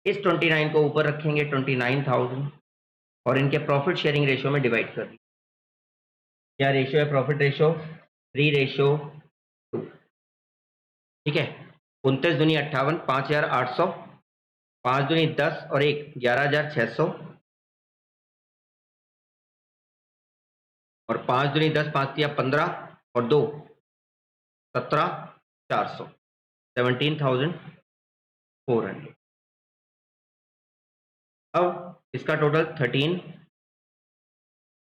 S1: इस 29 को ऊपर रखेंगे 29,000 और इनके प्रॉफिट शेयरिंग रेशियो में डिवाइड कर दिया. क्या रेशियो है प्रॉफिट रेशियो? 3:2. ठीक है. 29 दूनी 58, 5,800, 5 दूनी 10 और 1 11,600 और 5 दूनी 10, 5 तिया 15 और 2 17,400, 17,400. अब इसका टोटल 13,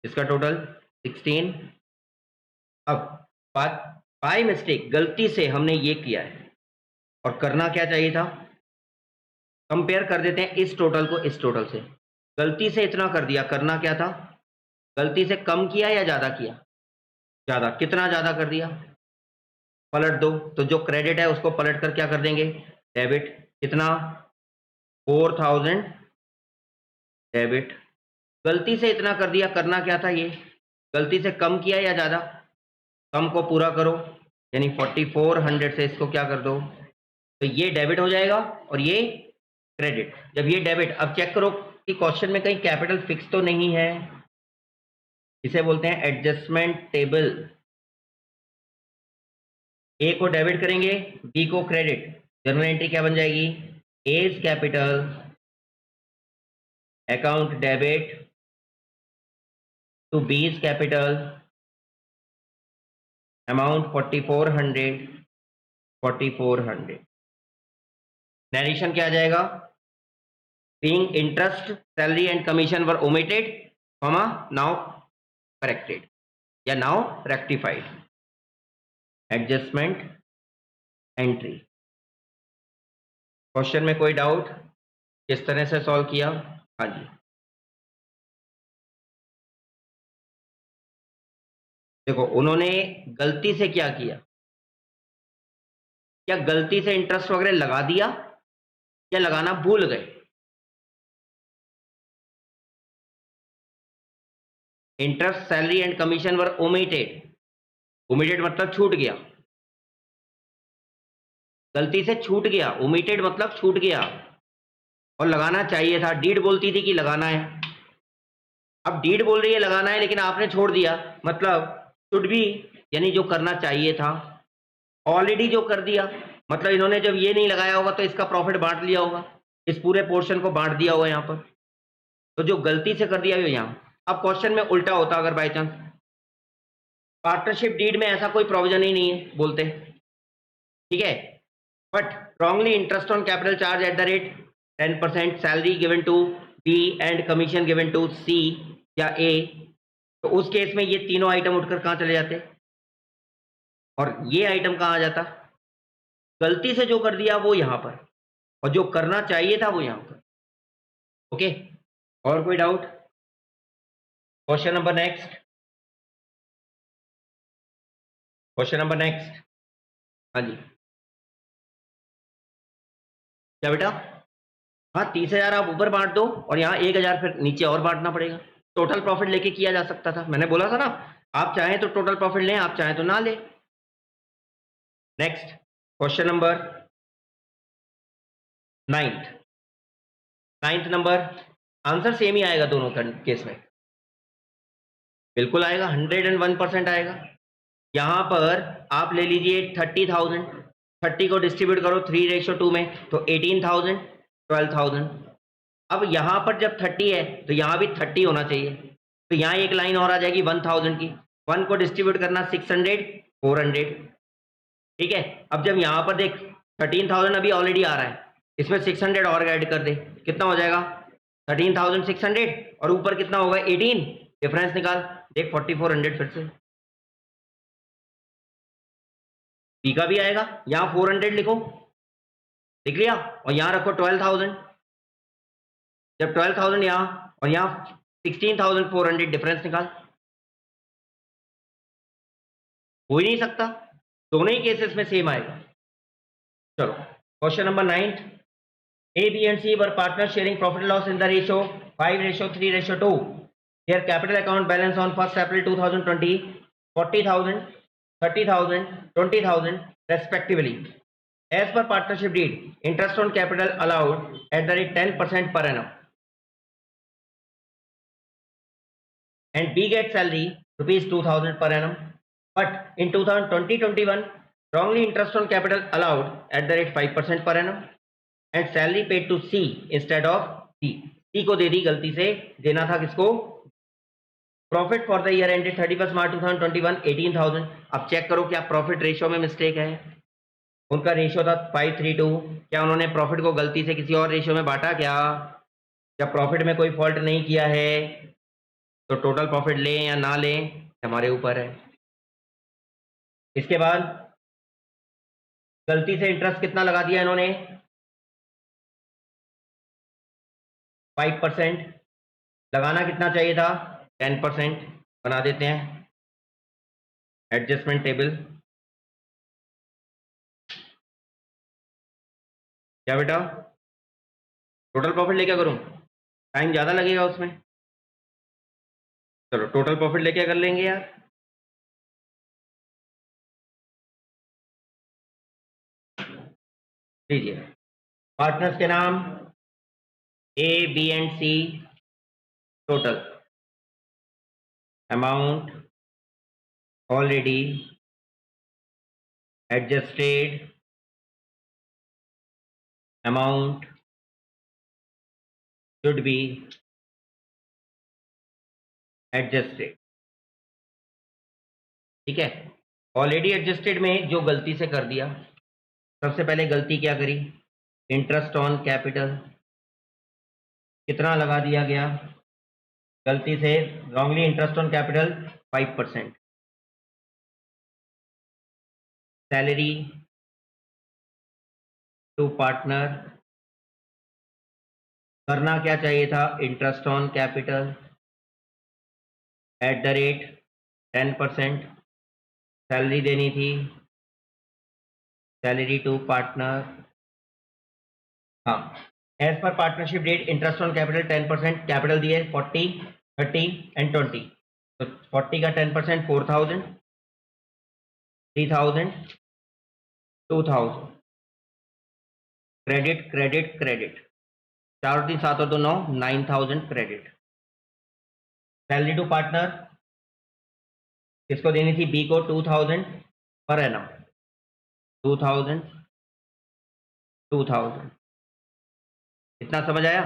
S1: इसका टोटल 16. अब बाय मिस्टेक गलती से हमने ये किया है, और करना क्या चाहिए था? कंपेयर कर देते हैं इस टोटल को इस टोटल से. गलती से इतना कर दिया, करना क्या था? गलती से कम किया या ज़्यादा किया? ज़्यादा. कितना ज़्यादा कर दिया? पलट दो. तो जो क्रेडिट है उसको पलट कर क्या कर देंगे? डेबिट. कितना? 4,000 डेबिट. गलती से इतना कर दिया, करना क्या था? ये गलती से कम किया या ज़्यादा? कम को पूरा करो, यानी 4,400 से इसको क्या कर दो, तो ये डेबिट हो जाएगा और ये क्रेडिट. जब ये डेबिट, अब चेक करो कि क्वेश्चन में कहीं कैपिटल फिक्स तो नहीं है. इसे बोलते हैं एडजस्टमेंट टेबल. ए को डेबिट करेंगे, बी को क्रेडिट. जर्नल एंट्री क्या बन जाएगी? A's capital account debit to B's capital amount 4,400. Narration क्या आ जाएगा? Being interest, salary and commission were omitted, comma now corrected या now rectified. Adjustment entry. Question में कोई डाउट? किस तरह से सॉल्व किया? हाँ जी. देखो उन्होंने गलती से क्या किया? क्या गलती से इंटरेस्ट वगैरह लगा दिया या लगाना भूल गए? Interest, salary and commission were omitted. Omitted मतलब छूट गया. गलती से छूट गया. ओमिटेड मतलब छूट गया, और लगाना चाहिए था. डीड बोलती थी कि लगाना है. अब डीड बोल रही है लगाना है, लेकिन आपने छोड़ दिया. मतलब शुड भी, यानी जो करना चाहिए था. ऑलरेडी जो कर दिया, मतलब इन्होंने जब ये नहीं लगाया होगा तो इसका प्रॉफिट बांट लिया होगा, इस पूरे पोर्शन को बांट दिया होगा यहाँ पर. तो जो गलती से कर दिया है यहाँ. अब क्वेश्चन में उल्टा होता अगर बाई चांस. पार्टनरशिप डीड में ऐसा कोई प्रोविजन ही नहीं है बोलते. ठीक है. But wrongly interest on capital charge at the rate 10%, salary given to B and commission given to C या A, तो उस केस में ये तीनों आइटम उठकर कहाँ चले जाते और ये आइटम कहाँ आ जाता? गलती से जो कर दिया वो यहाँ पर, और जो करना चाहिए था वो यहाँ पर. ओके. और कोई doubt? Question number next. Question number next. हाँ जी. क्या बेटा? हाँ, 30,000 आप ऊपर बांट दो और यहाँ 1,000 फिर नीचे और बांटना पड़ेगा. टोटल प्रॉफिट लेके किया जा सकता था. मैंने बोला था ना, आप चाहें तो टोटल प्रॉफिट लें, आप चाहें तो ना लें. Next question number 9th number. Answer same ही आएगा दोनों केस में. बिल्कुल आएगा, 101% आएगा. यहां पर आप ले लीजिए 30,000. 30 को डिस्ट्रीब्यूट करो 3:2 में, तो 18,000, 12,000। अब यहाँ पर जब 30 है तो यहाँ भी 30 होना चाहिए, तो यहाँ एक लाइन और आ जाएगी 1000 की। 1 को डिस्ट्रीब्यूट करना 600, 400। ठीक है, अब जब यहाँ पर देख 13,000 अभी ऑलरेडी आ रहा है, इसमें 600 और ऐड कर दे, कितना हो जाएगा 13,600, और ऊपर कितना होगा 18, डिफरेंस निकाल, देख 4400 फिर से बी का भी आएगा। यहाँ 400 लिखो, लिख लिया, और यहाँ रखो 12,000, जब 12,000 यहाँ और यहाँ 16,400, डिफरेंस निकाल। हो ही नहीं सकता, दोनों ही केसेस में सेम आएगा। चलो question number 9, A, B and C were partners sharing profit and loss in the ratio 5:3:2. Their capital account balance on 1st April 2020 40,000, 30,000, 20,000 respectively. As per partnership deed, interest on capital allowed at the rate 10% per annum. And B gets salary rupees 2,000 per annum. But in 2020-21, wrongly interest on capital allowed at the rate 5% per annum. And salary paid to C instead of C, C को दे दी, गलती से देना था किसको, profit for the year ended 31 March 2021 18,000। अब check करो क्या प्रॉफिट रेशियो में मिस्टेक है, उनका रेशियो था 5:3:2, क्या उन्होंने प्रॉफिट को गलती से किसी और रेशियो में बांटा क्या, जब प्रॉफिट में कोई फॉल्ट नहीं किया है तो टोटल प्रॉफिट लें या ना लें हमारे ऊपर है। इसके बाद गलती से इंटरेस्ट कितना लगा दिया इन्होंने, 5%, लगाना कितना चाहिए था 10%, बना देते हैं एडजस्टमेंट टेबल। क्या बेटा, टोटल प्रॉफिट लेके करूं, टाइम ज़्यादा लगेगा उसमें, चलो टोटल प्रॉफिट लेके कर लेंगे यार। लीजिए पार्टनर्स के नाम A, B and C, total amount already adjusted, amount should be adjusted. ठीक है, ऑलरेडी एडजस्टेड में जो गलती से कर दिया, सबसे पहले गलती क्या करी, इंटरेस्ट ऑन कैपिटल कितना लगा दिया गया, गलती से wrongly interest on capital 5%, salary to partner करना क्या चाहिए था, interest on capital at the rate 10%, salary देनी थी, सैलरी टू पार्टनर, हाँ as per partnership deed interest on capital 10%, capital दिए 40, 30 एंड 20, तो 40 का 10% 4,000, 3,000, 2,000, क्रेडिट क्रेडिट क्रेडिट, 4 और 3 7 और 2 9, 9,000 क्रेडिट। सैलरी टू पार्टनर किसको देनी थी, बी को 2,000 पर एनम, 2,000, 2,000, इतना समझ आया,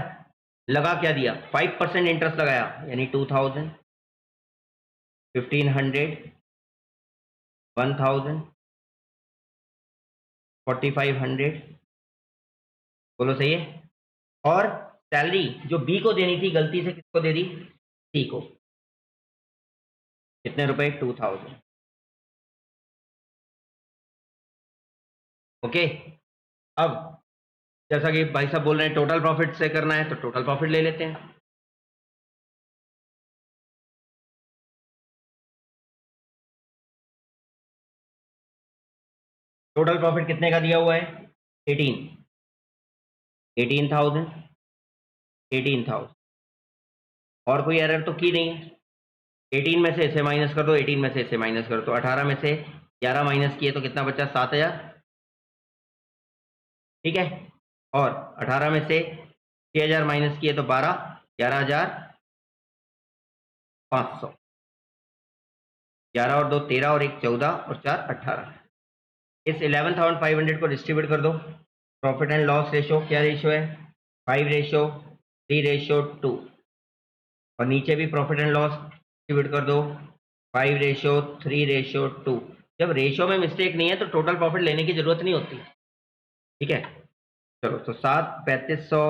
S1: लगा क्या दिया 5% इंटरेस्ट लगाया, यानी 2,000, 1,500, 1,000, 4,500, बोलो सही है। और सैलरी जो बी को देनी थी गलती से किसको दे दी, सी को, कितने रुपए 2,000। ओके, अब जैसा कि भाई साहब बोल रहे हैं टोटल प्रॉफिट से करना है तो टोटल प्रॉफिट ले लेते हैं। टोटल प्रॉफिट कितने का दिया हुआ है 18,000, 18,000, और कोई एरर तो की नहीं है, 18 में से इसे माइनस कर दो, 18 में से इसे माइनस कर दो, तो 18 में से 11 माइनस किए तो कितना बचा 7,000। ठीक है, और 18 में से 6,000 माइनस किए तो 12, 11,500, 11 और 2 13 और 1 14 और 4 18, इस 11,500 को डिस्ट्रीब्यूट कर दो। प्रॉफिट एंड लॉस रेशो क्या रेशो है? 5:3:2। और नीचे भी प्रॉफिट एंड लॉस डिस्ट्रीब्यूट कर दो 5:3:2। जब रेशो में मिस्टेक नहीं है तो टोटल प्रॉफिट लेने की जरूरत नहीं होती। ठीक है, चलो तो 7:3500,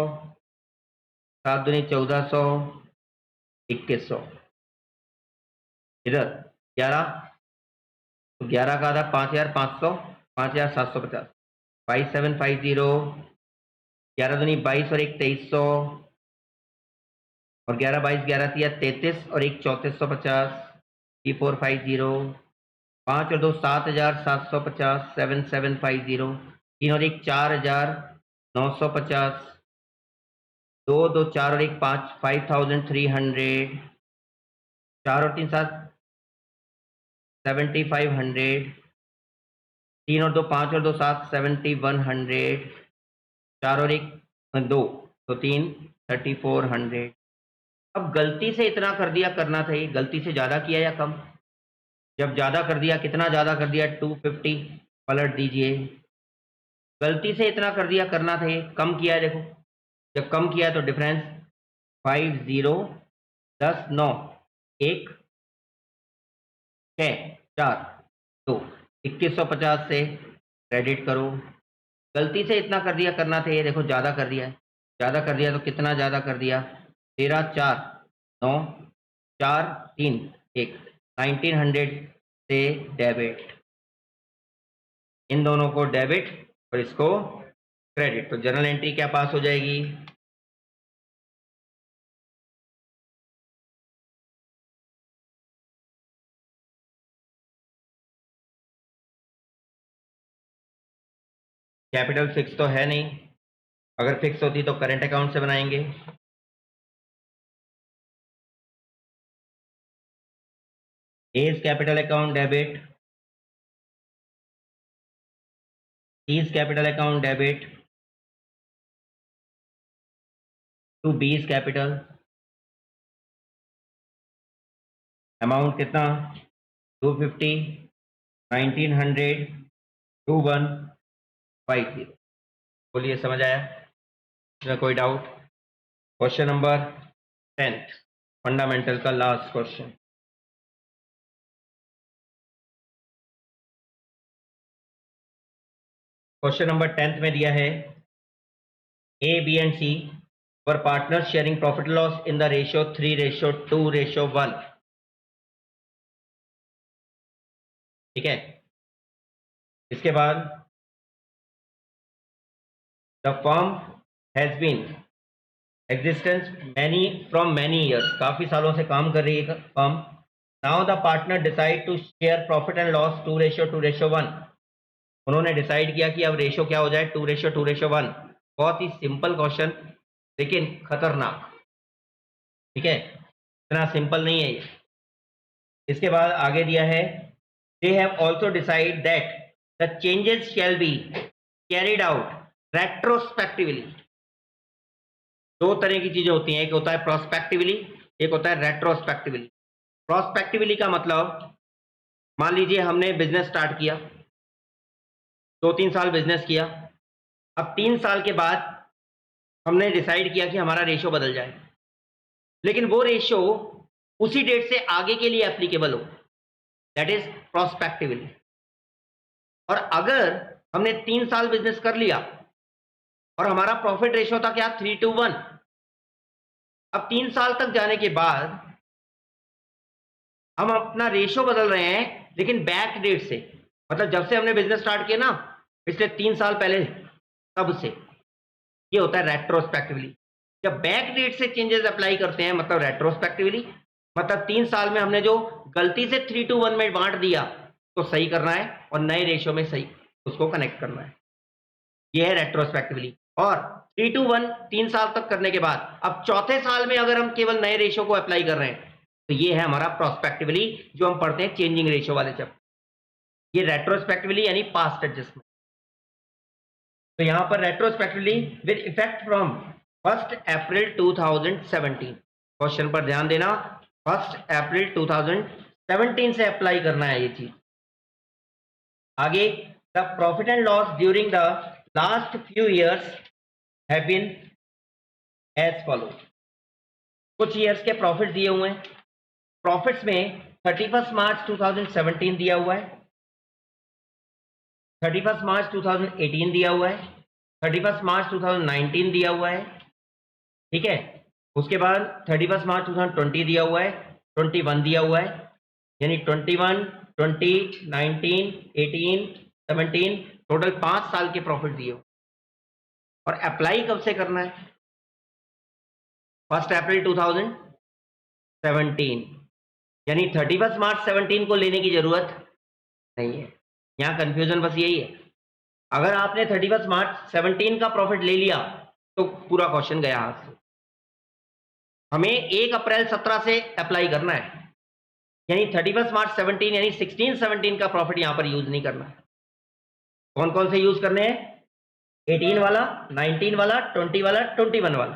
S1: 7×2=1400, 2100, इधर 11, तो 11 का आधा 5,500, 5,750, 5750, 11×2=22 और 1:2300, और 11×22=11×3=33 और 1:3450, 3450, 5 और 2 7,750, 7750, 3 और 1 4,950, 2 2 4 और 1 5 5,300, 4 और 3 7 7,500, 3 और 2 5 और 2 7 7,100, 4 और 1 2 तो 3 3,400। अब गलती से इतना कर दिया, करना था ये, गलती से ज़्यादा किया या कम? जब ज़्यादा कर दिया, कितना ज़्यादा कर दिया? 250 पलट दीजिए। गलती से इतना कर दिया, करना था ये, कम किया है, देखो जब कम किया है तो डिफरेंस 5 0 10 9 1 6 4 2 2150 से क्रेडिट करो। गलती से इतना कर दिया, करना था ये, देखो ज़्यादा कर दिया है, ज़्यादा कर दिया तो कितना ज़्यादा कर दिया? 13 4 9 4 3 1 1900 से डेबिट, इन दोनों को डेबिट और इसको क्रेडिट, तो जर्नल एंट्री क्या पास हो जाएगी? कैपिटल फिक्स तो है नहीं, अगर फिक्स होती तो करंट अकाउंट से बनाएंगे। A's capital account debit, C's capital account debit to B's capital, amount कितना? 250, 1900, 2150। बोलिए समझ आया? इसमें कोई doubt? Question number 10th fundamental का last question. Question number 10th में दिया है A, B and C were partners sharing profit loss in the ratio 3:2:1। ठीक है, इसके बाद the firm has been existence from many years, काफी सालों से काम कर रही है firm. Now the partner decide to share profit and loss 2:2:1। उन्होंने डिसाइड किया कि अब रेशो क्या हो जाए? 2:2:1। बहुत ही सिंपल क्वेश्चन लेकिन खतरनाक। ठीक है, इतना सिंपल नहीं है ये। इसके बाद आगे दिया है they have also decide that the changes shall be carried out retrospectively. दो तरह की चीजें होती हैं, एक होता है प्रोस्पेक्टिवली, एक होता है रेट्रोस्पेक्टिवली। प्रोस्पेक्टिवली का मतलब, मान लीजिए हमने बिजनेस स्टार्ट किया, 2-3 साल बिजनेस किया, अब 3 साल के बाद हमने डिसाइड किया कि हमारा रेशो बदल जाए, लेकिन वो रेशो उसी डेट से आगे के लिए एप्लीकेबल हो, दैट इज प्रोस्पेक्टिवली। और अगर हमने 3 साल बिजनेस कर लिया और हमारा प्रॉफिट रेशो था क्या? 3:1। अब 3 साल तक जाने के बाद हम अपना रेशो बदल रहे हैं, लेकिन बैक डेट से, मतलब जब से हमने बिजनेस स्टार्ट किया ना, पिछले 3 साल पहले, तब से। ये होता है रेट्रोस्पेक्टिवली। जब बैक डेट से चेंजेस अप्लाई करते हैं मतलब रेट्रोस्पेक्टिवली, मतलब 3 साल में हमने जो गलती से 3:1 में बांट दिया तो सही करना है और नए रेशो में सही उसको कनेक्ट करना है। ये है रेट्रोस्पेक्टिवली। और 3:1 3 साल तक करने के बाद अब चौथे साल में अगर हम केवल नए रेशो को अप्लाई कर रहे हैं तो ये है हमारा प्रोस्पेक्टिवली, जो हम पढ़ते हैं चेंजिंग रेशो वाले चैप्टर। ये रेट्रोस्पेक्टिवली यानी पास्ट एडजस्टमेंट। तो यहां पर retrospectively with effect from 1 April 2017। Question पर ध्यान देना, 1 अप्रैल 2017 से अप्लाई करना है ये चीज। आगे The profit and loss during the last few years have been as follows. कुछ ईयर्स के प्रॉफिट दिए हुए हैं. प्रॉफिट्स में 31 मार्च 2017 दिया हुआ है, 31 मार्च 2018 दिया हुआ है, 31 मार्च 2019 दिया हुआ है. ठीक है. उसके बाद 31 मार्च 2020 दिया हुआ है, 21 दिया हुआ है. यानी 21, 20, 19, 18, 17 टोटल 5 साल के प्रॉफिट दिए हुए. और अप्लाई कब से करना है? 1 अप्रैल 2017. यानी 31 मार्च 17 को लेने की जरूरत नहीं है. यहां कंफ्यूजन बस यही है. अगर आपने 31 मार्च 17 का प्रॉफिट ले लिया तो पूरा क्वेश्चन गया हाथ से. हमें 1 अप्रैल 17 से अप्लाई करना है. यानी 31 मार्च 17 यानी 16-17 का प्रॉफिट यहां पर यूज नहीं करना है. कौन कौन से यूज करने हैं? 18 वाला, 19 वाला, 20 वाला, 21 वाला,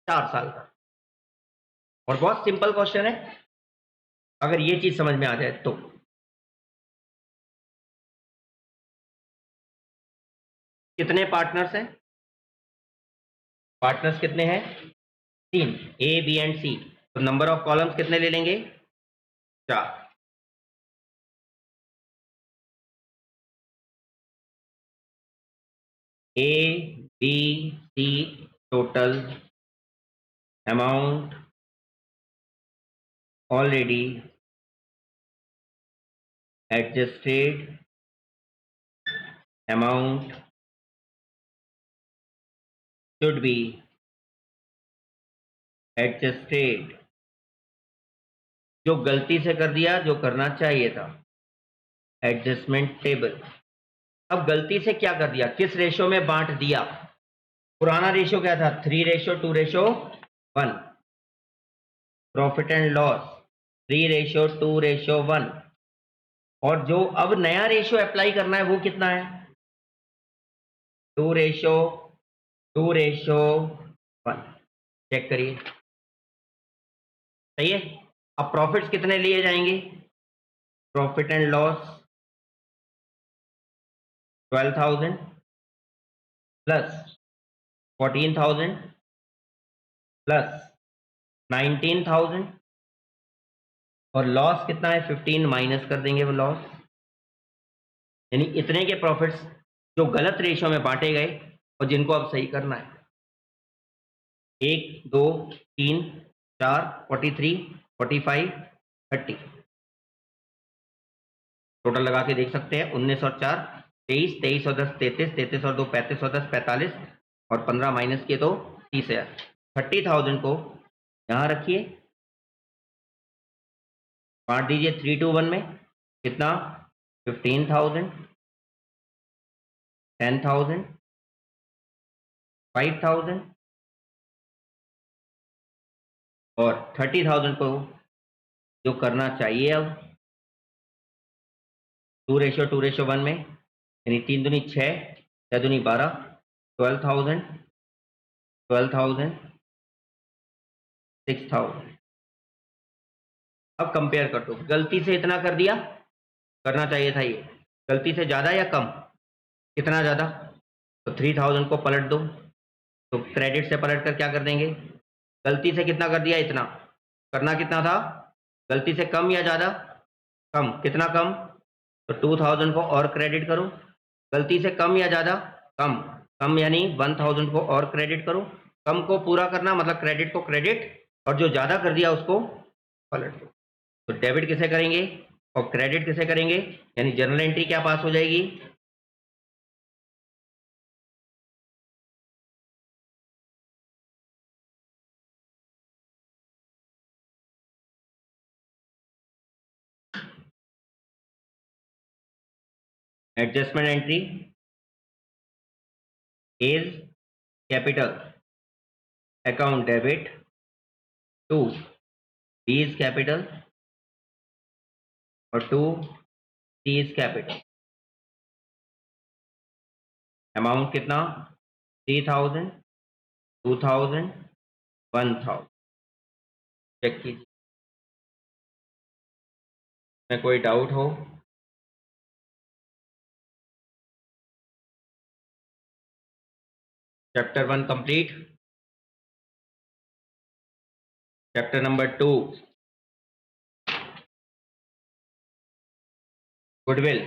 S1: 4 साल का. और बहुत सिंपल क्वेश्चन है अगर ये चीज समझ में आ जाए तो. कितने पार्टनर्स हैं? पार्टनर्स कितने हैं? 3, ए बी एंड सी. तो नंबर ऑफ कॉलम्स कितने ले लेंगे? 4. A B C total amount already adjusted amount should be adjusted. जो गलती से कर दिया, जो करना चाहिए था, एडजस्टमेंट टेबल. अब गलती से क्या कर दिया? किस रेशो में बांट दिया? पुराना रेशो क्या था? 3:2:1. Profit and loss 3:2:1. और जो अब नया रेशो अप्लाई करना है वो कितना है? 2:1. चेक करिए. सही है. अब प्रॉफिट्स कितने लिए जाएंगे? Profit and loss 12,000 plus 14,000 plus 19,000 और लॉस कितना है? 15 माइनस कर देंगे वो लॉस. यानी इतने के प्रॉफिट्स जो गलत रेशो में बांटे गए और जिनको अब सही करना है. 1, 2, 3, 4, 43, 45, 30. टोटल लगा के देख सकते हैं. 19 और 4 23, 23 और 10 33, 33 और 2 35 और 10 45 और 15 माइनस किए तो 30,000. 30,000 को यहाँ रखिए, बांट दीजिए 3:1 में. कितना? 15,000, 10,000, 5,000 और 30,000 को जो करना चाहिए अब 2:1 में. यानी 3 दूनी 6, 6 दूनी 12, 12,000, 12,000, 6,000. अब कंपेयर कर दो. गलती से इतना कर दिया, करना चाहिए था ये. गलती से ज्यादा या कम? कितना ज्यादा? तो 3,000 को पलट दो. तो क्रेडिट से पलट कर क्या कर देंगे? गलती से कितना कर दिया? इतना. करना कितना था? गलती से कम या ज्यादा? कम. कितना कम? तो 2,000 को और क्रेडिट करो. गलती से कम या ज्यादा? कम. कम यानी 1,000 को और क्रेडिट करो. कम को पूरा करना मतलब क्रेडिट को क्रेडिट, और जो ज्यादा कर दिया उसको पलट दो. तो डेबिट किसे करेंगे और क्रेडिट किसे करेंगे? यानी जर्नल एंट्री क्या पास हो जाएगी? Adjustment entry is capital account debit to B is capital और to C is capital. Amount कितना? 3,000, 2,000, 1,000. चेक कीजिए. में कोई डाउट हो? Chapter 1 complete. Chapter number 2, goodwill.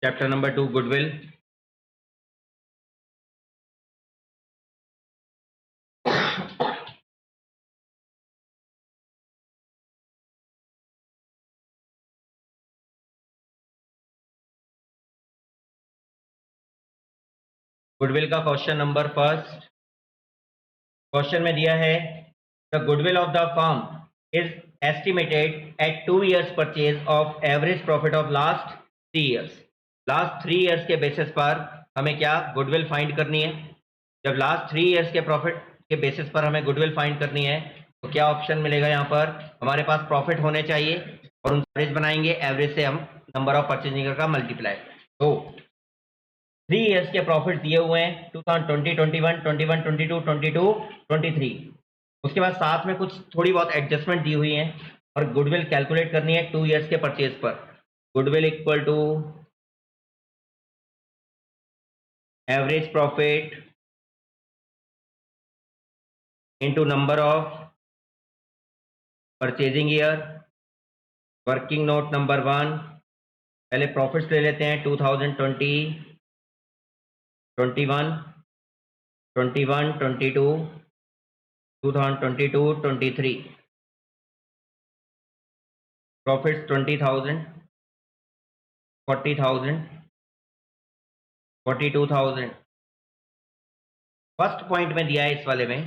S1: Chapter number 2, goodwill. Goodwill का क्वेश्चन नंबर फर्स्ट, क्वेश्चन में दिया है the goodwill of the firm is estimated at 2 years purchase of average profit of last 3 years. Last 3 years के basis पर हमें क्या goodwill find करनी है. जब लास्ट 3 years के प्रॉफिट के बेसिस पर हमें गुडविल फाइंड करनी है तो क्या ऑप्शन मिलेगा. यहाँ पर हमारे पास प्रॉफिट होने चाहिए और उन एवरेज बनाएंगे, एवरेज से हम नंबर ऑफ परचेजिंग का मल्टीप्लाई. तो 3 years के प्रॉफिट दिए हुए हैं 2020, 21, 21, 22, 22, 23. उसके बाद साथ में कुछ थोड़ी बहुत एडजस्टमेंट दी हुई है और गुडविल कैलकुलेट करनी है 2 years के परचेज पर. Goodwill equal to average profit into number of purchasing year. Working note number 1, पहले प्रॉफिट्स ले लेते हैं 2020, 21, 21, 22, 2022, 23. Profits 20,000, 40,000, 42,000. फर्स्ट पॉइंट में दिया है इस वाले में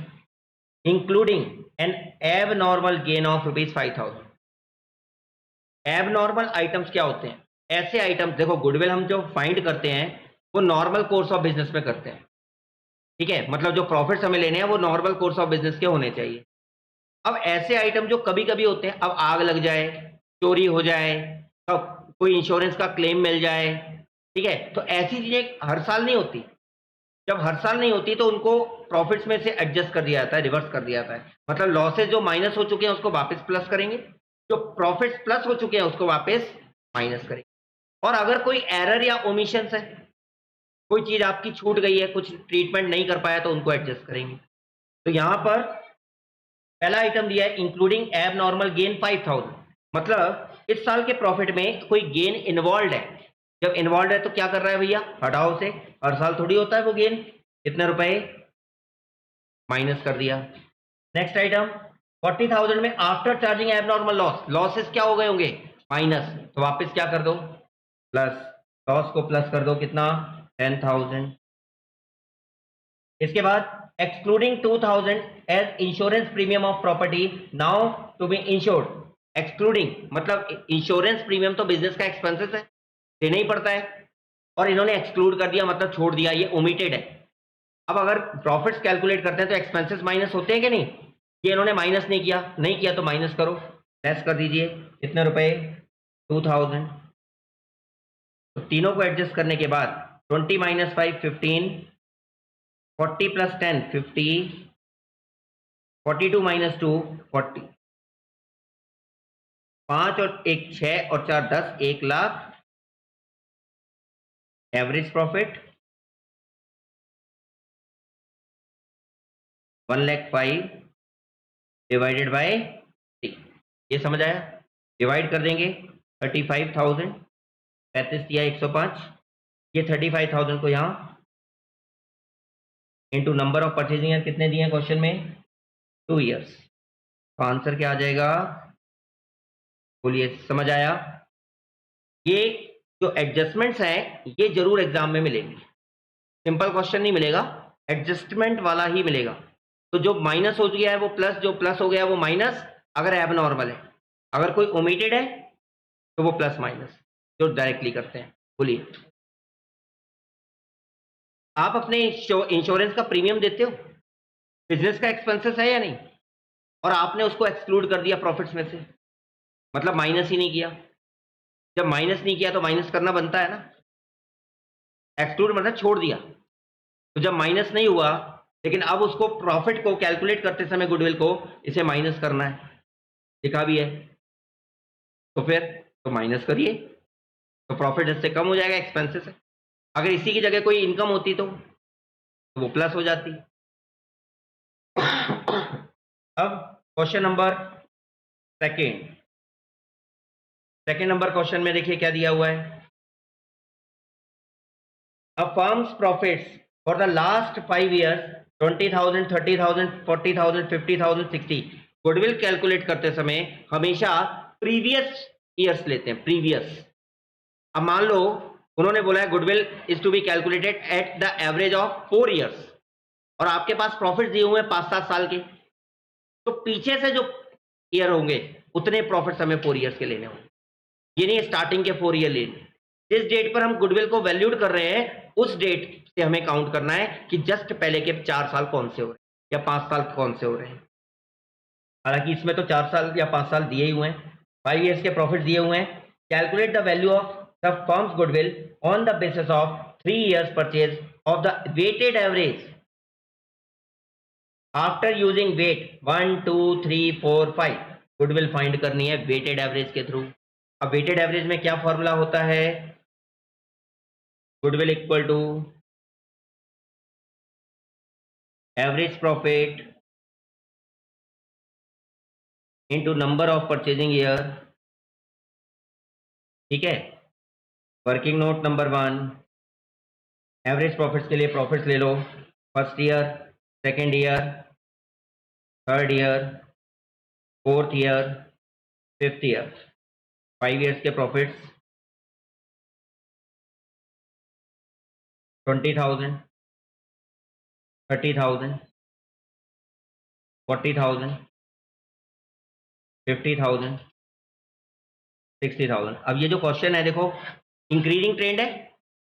S1: including N abnormal gain of ₹5,000. Abnormal items क्या होते हैं. ऐसे आइटम्स, देखो गुडविल हम जो फाइंड करते हैं वो नॉर्मल कोर्स ऑफ बिजनेस में करते हैं. ठीक है, मतलब जो प्रॉफिट्स हमें लेने हैं वो नॉर्मल कोर्स ऑफ बिजनेस के होने चाहिए. अब ऐसे आइटम जो कभी कभी होते हैं, अब आग लग जाए, चोरी हो जाए, अब कोई इंश्योरेंस का क्लेम मिल जाए, ठीक है, तो ऐसी चीजें हर साल नहीं होती. जब हर साल नहीं होती तो उनको प्रॉफिट्स में से एडजस्ट कर दिया जाता है, रिवर्स कर दिया जाता है. मतलब लॉसेज जो माइनस हो चुके हैं उसको वापस प्लस करेंगे, जो प्रॉफिट्स प्लस हो चुके हैं उसको वापस माइनस करेंगे. और अगर कोई एरर या ओमिशन है, कोई चीज आपकी छूट गई है, कुछ ट्रीटमेंट नहीं कर पाया, तो उनको एडजस्ट करेंगे. तो यहां पर पहला आइटम दिया है इंक्लूडिंग एब नॉर्मल गेन 5,000. मतलब इस साल के प्रॉफिट में कोई गेन इन्वॉल्व है. जब इन्वॉल्व है तो क्या कर रहा है भैया, हटाओ से. हर साल थोड़ी होता है वो गेन, कितने रुपए माइनस कर दिया. नेक्स्ट आइटम 40,000 में आफ्टर चार्जिंग एब नॉर्मल लॉस, लॉसेस क्या हो गए होंगे माइनस, तो वापस क्या कर दो प्लस, लॉस को प्लस कर दो, कितना 10,000. इसके बाद excluding 2,000 as insurance premium of property now to be insured. excluding मतलब इंश्योरेंस प्रीमियम तो बिजनेस का एक्सपेंसेस है, देना ही पड़ता है, और इन्होंने एक्सक्लूड कर दिया, मतलब छोड़ दिया, ये ओमिटेड है. अब अगर प्रॉफिट्स कैलकुलेट करते हैं तो एक्सपेंसेस माइनस होते हैं कि नहीं, ये इन्होंने माइनस नहीं किया तो माइनस करो, लेस कर दीजिए, कितने रुपए 2,000. तो तीनों को एडजस्ट करने के बाद 20 - 5 15, 40 + 10 50, 42 - 2 40, 5 और 1 6 और 4 10, 1 lakh. Average profit 1,05,000 divided by 3. ये समझ आया. डिवाइड कर देंगे 35,000, 35 या 105, ये 35,000 को यहाँ into number of purchasing year कितने दिए हैं क्वेश्चन में 2 years. तो आंसर क्या आ जाएगा, बोलिए, समझ आया. ये जो एडजस्टमेंट्स हैं ये जरूर एग्जाम में मिलेंगे, सिंपल क्वेश्चन नहीं मिलेगा, एडजस्टमेंट वाला ही मिलेगा. तो जो माइनस हो गया है वो प्लस, जो प्लस हो गया है वो माइनस, अगर एब नॉर्मल है. अगर कोई ओमिटेड है तो वो प्लस माइनस, जो डायरेक्टली करते हैं. बोलिए, आप अपने इंश्योरेंस का प्रीमियम देते हो, बिजनेस का एक्सपेंसेस है या नहीं, और आपने उसको एक्सक्लूड कर दिया प्रॉफिट्स में से, मतलब माइनस ही नहीं किया. जब माइनस नहीं किया तो माइनस करना बनता है ना, एक्सक्लूड मतलब छोड़ दिया. तो जब माइनस नहीं हुआ, लेकिन अब उसको प्रॉफिट को कैलकुलेट करते समय गुडविल को इसे माइनस करना है, लिखा भी है, तो फिर तो माइनस करिए, तो प्रॉफिट इससे कम हो जाएगा, एक्सपेंसेस है. अगर इसी की जगह कोई इनकम होती तो वो प्लस हो जाती। अब question number second number question में देखिए क्या दिया हुआ है। A firm's profits for the last 5 years 20,000, 30,000, 40,000, 50,000, 60 goodwill calculate करते समय हमेशा प्रीवियस ईयर्स लेते हैं, प्रीवियस। अब मान लो उन्होंने बोला है goodwill is to be calculated at the average of 4 years और आपके पास प्रॉफिट दिए हुए हैं 5-7 साल के, तो पीछे से जो ईयर होंगे उतने प्रॉफिट्स हमें 4 ईयर्स के लेने होंगे, ये नहीं स्टार्टिंग के 4 ईयर लेने। जिस डेट पर हम गुडविल को वैल्यूड कर रहे हैं उस डेट से हमें काउंट करना है कि जस्ट पहले के 4 साल कौन से हो रहे हैं या 5 साल कौन से हो रहे हैं। हालांकि इसमें तो 4 साल या 5 साल दिए ही हुए हैं, 5 ईयर्स के प्रॉफिट दिए हुए हैं। Calculate the value of the firm's goodwill on the basis of 3 years purchase of the weighted average after using weight 1, 2, 3, 4, 5। Goodwill find करनी है वेटेड एवरेज के थ्रू। अब वेटेड एवरेज में क्या फॉर्मूला होता है, goodwill equal to average profit into number of purchasing year. ठीक है, working note number 1, average profits के लिए प्रॉफिट्स ले लो, first year, second year, third year, fourth year, fifth year, 5 years के प्रॉफिट्स 20,000, 30,000, 40,000, 50,000, 60,000। अब ये जो क्वेश्चन है देखो इंक्रीजिंग ट्रेंड है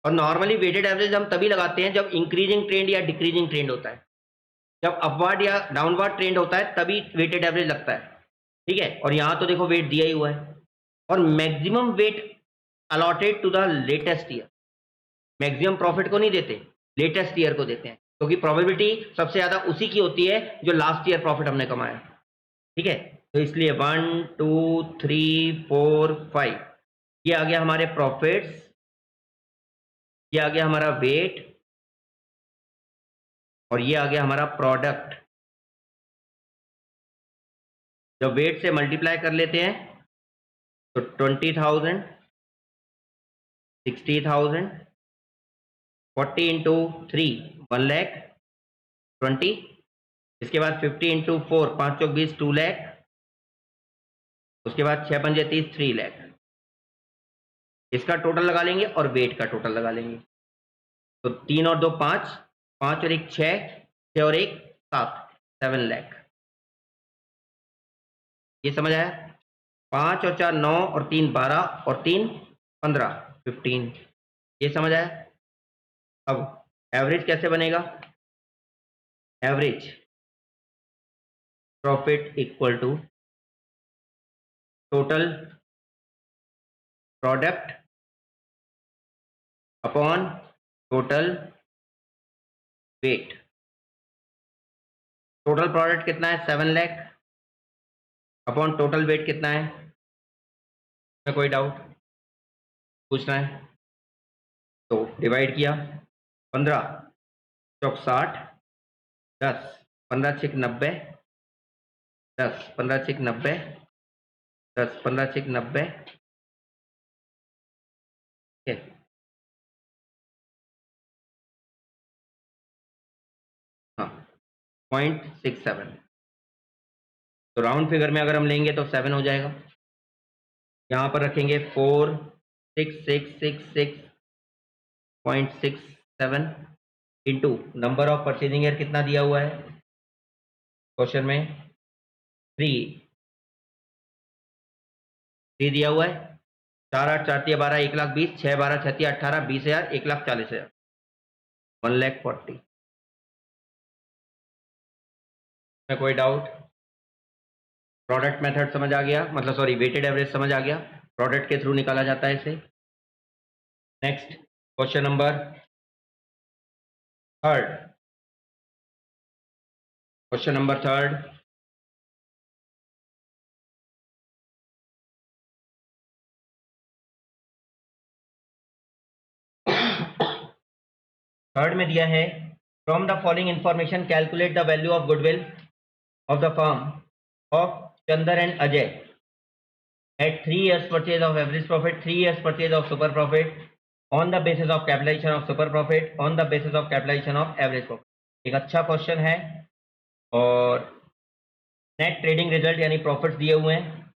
S1: और नॉर्मली वेटेड एवरेज हम तभी लगाते हैं जब इंक्रीजिंग ट्रेंड या डिक्रीजिंग ट्रेंड होता है। जब अपवर्ड या डाउनवर्ड ट्रेंड होता है तभी वेटेड एवरेज लगता है। ठीक है, और यहां तो देखो वेट दिया ही हुआ है और maximum weight allotted to the latest year. Maximum profit को नहीं देते, लेटेस्ट ईयर को देते हैं, क्योंकि प्रोबेबिलिटी सबसे ज्यादा उसी की होती है जो लास्ट ईयर प्रॉफिट हमने कमाया। ठीक है, तो इसलिए 1, 2, 3, 4, 5 ये आ गया हमारे प्रॉफिट्स, ये आ गया हमारा वेट और ये आ गया हमारा प्रोडक्ट। जब वेट से मल्टीप्लाई कर लेते हैं तो 20,000, 60,000, 40 इंटू 3 1,20,000, इसके बाद 50 इंटू 4 5 चौक 20 2,00,000, उसके बाद 6 पंजे 30 3,00,000। इसका टोटल लगा लेंगे और वेट का टोटल लगा लेंगे, तो 3 और 2 5, 5 और 1 6, 6 और 1 7, 7,00,000। ये समझ आया? 5 और 4 9 और 3 12 और 3 15 15। ये समझ आया? अब एवरेज कैसे बनेगा, average profit equal to total product upon total weight. Total product कितना है 7,00,000 अपॉन टोटल वेट कितना है, में कोई डाउट पूछना है तो डिवाइड किया, 15 चौक 60, 10 15 छिक 90, 10 15 छिक 90, 10 15 छिक 90। हाँ 0.67, तो राउंड फिगर में अगर हम लेंगे तो 7 हो जाएगा। यहाँ पर रखेंगे 4,6,6,6,6.67 into number of purchasing year कितना दिया हुआ है क्वेश्चन में 3 दिया हुआ है, 4 8 4 3 12 1,20,000, 6 12 6 3 18 20,000, 1,40,000, 1,40,000 में कोई डाउट? प्रोडक्ट मेथड समझ आ गया, मतलब सॉरी वेटेड एवरेज समझ आ गया, प्रोडक्ट के थ्रू निकाला जाता है इसे। Next question number third, question number third, third में दिया है from the following information calculate the value of goodwill of the firm of Chander and Ajay at 3 years purchase of average profit, 3 years purchase of super profit, on the basis of capitalization of super profit, on the basis of capitalization of average profit. एक अच्छा question है और net trading result यानी profits दिए हुए हैं,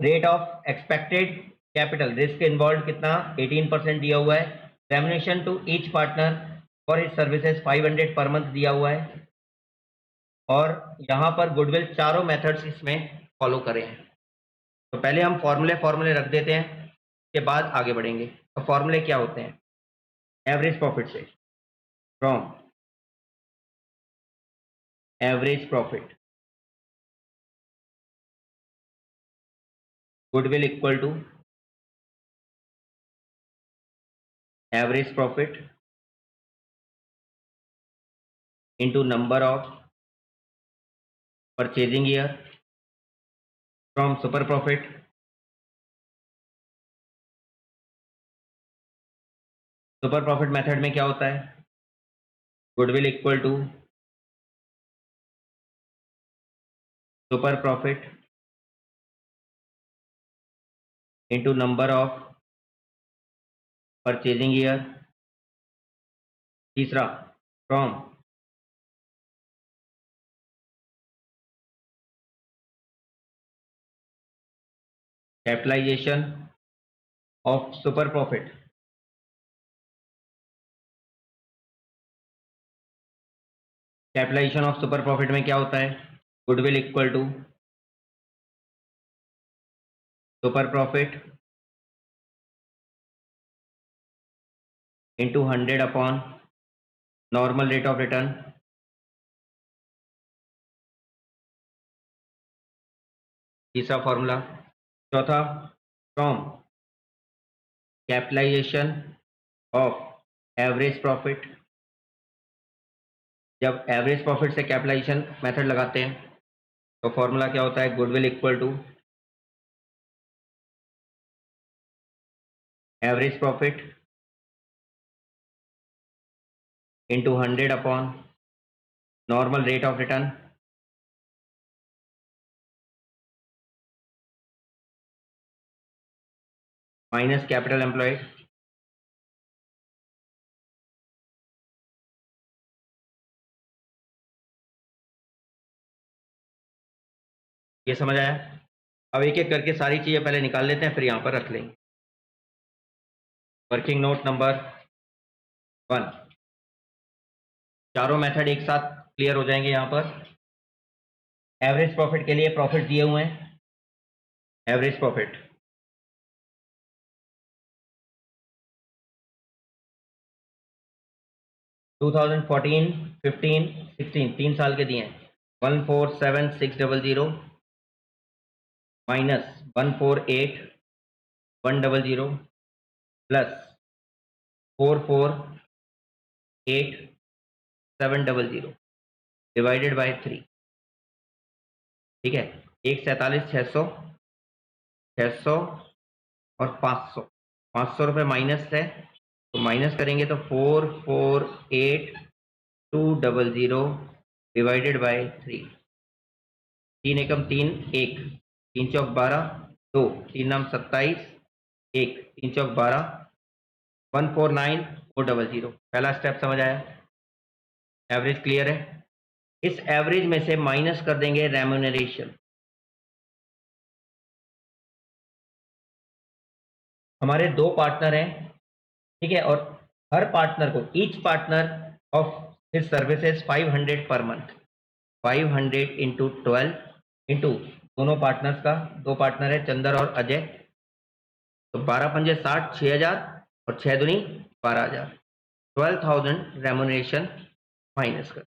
S1: rate of expected capital risk involve कितना 18% दिया हुआ है, remuneration to each partner for his services 500 per month दिया हुआ है और यहाँ पर गुडविल चारों मेथड्स इसमें फॉलो करें हैं। तो पहले हम फॉर्मूले रख देते हैं, उसके बाद आगे बढ़ेंगे। तो फॉर्मूले क्या होते हैं? एवरेज प्रॉफिट से from average profit goodwill equal to average profit into number of purchasing year from super profit super profit method में क्या होता है? Goodwill equal to super profit into number of purchasing year. तीसरा from capitalisation of super profit capitalisation of super profit में क्या होता है? Goodwill equal to super profit into 100 upon normal rate of return. तीसरा फॉर्मूला। चौथा from capitalisation of average profit. जब average profit से capitalisation method लगाते हैं तो फॉर्मूला क्या होता है? Goodwill equal to average profit into 100 upon normal rate of return. Minus capital employed. ये समझ आया? अब एक एक करके सारी चीज़ें पहले निकाल लेते हैं, फिर यहाँ पर रख लेंगे। वर्किंग नोट नंबर 1, चारों मेथड एक साथ क्लियर हो जाएंगे। यहाँ पर एवरेज प्रॉफिट के लिए प्रॉफिट दिए हुए हैं। एवरेज प्रॉफिट 2014, 15, 16 3 साल के दिए हैं। 147,600 माइनस 148,100 प्लस 448,700 डिवाइडेड बाय 3। ठीक है, 147,600, 600 और 500। 500 रुपये माइनस है तो माइनस करेंगे तो 448,200 डिवाइडेड बाय 3। 3 एकम 3, 1, 3 चौक 12, 2, 3 नाम 27, 1, 3 चौक 12, 149,400। पहला स्टेप समझ आया? एवरेज क्लियर है? इस एवरेज में से माइनस कर देंगे रेम्यूनरेशन। हमारे 2 पार्टनर हैं, ठीक है, और हर पार्टनर को each partner of his services 500 per month. 500 into 12 into दोनों पार्टनर्स का, 2 पार्टनर है चंदर और अजय, तो 12 पंजे 60, 6,000 और 6 दूनी 12,000। 12,000 रेम्यूनरेशन माइनस कर।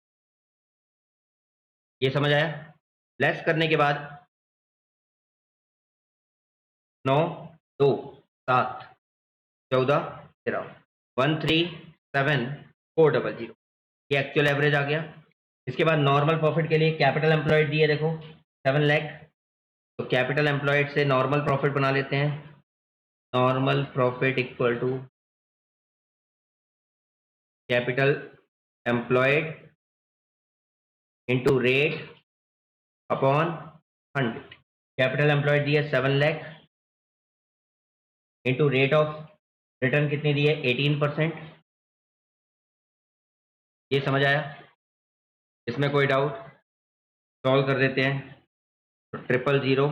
S1: ये समझ आया? लेस करने के बाद 9, 2, 7, 14, 13, 137,400 ये एक्चुअल एवरेज आ गया। इसके बाद नॉर्मल प्रॉफिट के लिए कैपिटल एम्प्लॉयड दिए, देखो 7 लाख, तो कैपिटल एम्प्लॉयड से नॉर्मल प्रॉफिट बना लेते हैं। Normal profit equal to capital employed into rate upon 100। Capital employed दी है 7 lakh into rate of return कितनी दी है 18%। ये समझ आया? इसमें कोई डाउट? सॉल्व कर देते हैं। तो 000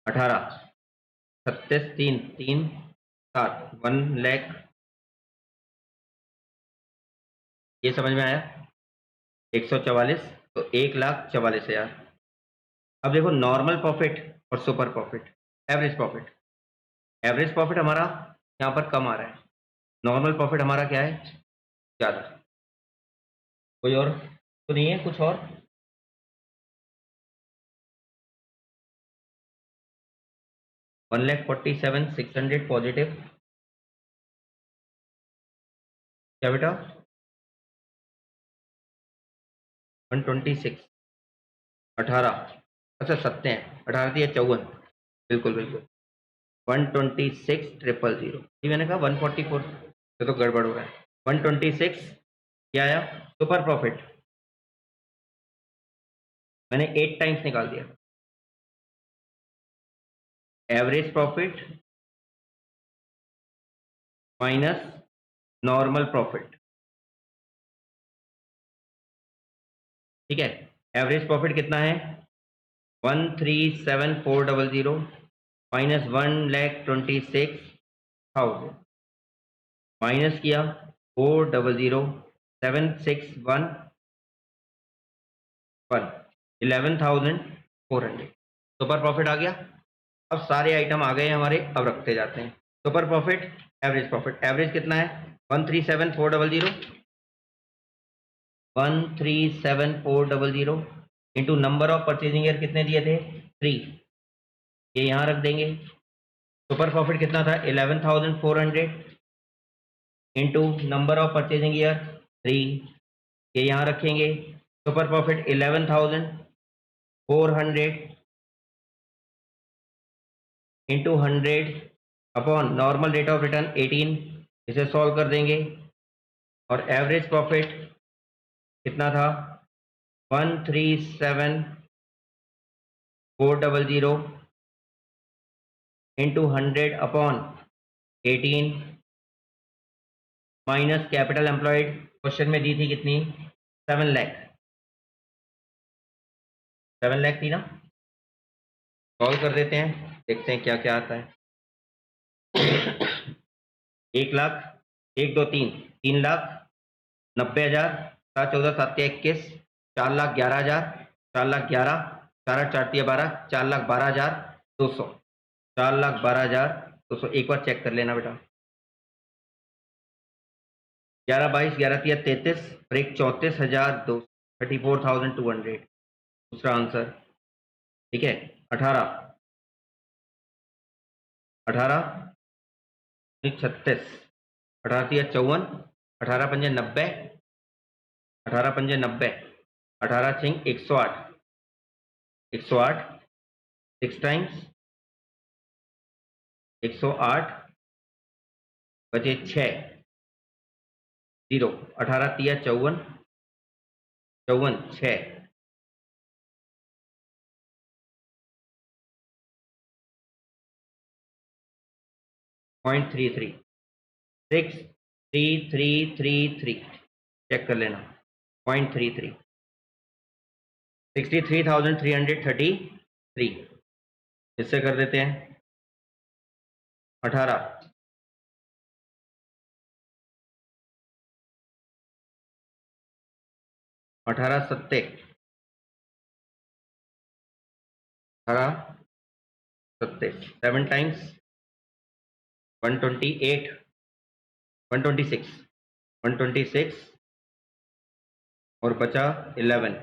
S1: 18 36 3 3 7 1 लाख। ये समझ में आया? 144 तो 1,44,000। अब देखो नॉर्मल प्रॉफिट और super profit, average profit. Average profit हमारा यहाँ पर कम आ रहा है, नॉर्मल प्रॉफिट हमारा क्या है ज़्यादा। कोई और तो नहीं है? कुछ और? $1,47,600 पॉजिटिव। क्या बेटा? 126 18। अच्छा सत्ते हैं, 18 दिया 54। बिल्कुल बिल्कुल 126,000। जी मैंने कहा 144, ये तो गड़बड़ हो रहा है। 126 क्या आया सुपर प्रॉफिट? मैंने 8 टाइम्स निकाल दिया। Average profit minus normal profit. ठीक है, एवरेज प्रॉफिट कितना है 137,400 माइनस 1,26,000 माइनस किया 400,761 11,400 सुपर प्रॉफिट आ गया। अब सारे आइटम आ गए हमारे, अब रखते जाते हैं। Super profit average profit, average कितना है 137,400 137,400 into number of purchasing year कितने दिए थे 3, ये यहाँ रख देंगे। सुपर प्रॉफिट कितना था 11,400 into number of purchasing year 3, ये यहाँ रखेंगे। Super profit 11,400 into 100 upon normal rate of return 18, इसे सॉल्व कर देंगे। और एवरेज प्रॉफिट कितना था 137,400 into 100 upon 18 minus capital employed question में दी थी कितनी 7 लाख। 7 लाख थी ना? सॉल्व कर देते हैं, देखते हैं क्या क्या आता है। 1 लाख 1 2 3 3,90,000 7 14 7 21 4,11,000 4,11,000 4 8 4 12 4,12,200 4,12,200। एक बार चेक कर लेना बेटा। 11 22 11 3 33 और एक 34,200 34,200 दूसरा आंसर। ठीक है 18 18 36 18 3 54 18 5 90 18 5 90 18 6 108 108 6 टाइम्स 108 बचे 6 0 18 3 54 54 6 0.33 63333 चेक कर लेना 0.33 63,333। इससे कर देते हैं 18 18 सत्ते 18 सत्ते 7 टाइम्स 128 126 126 और बचा 11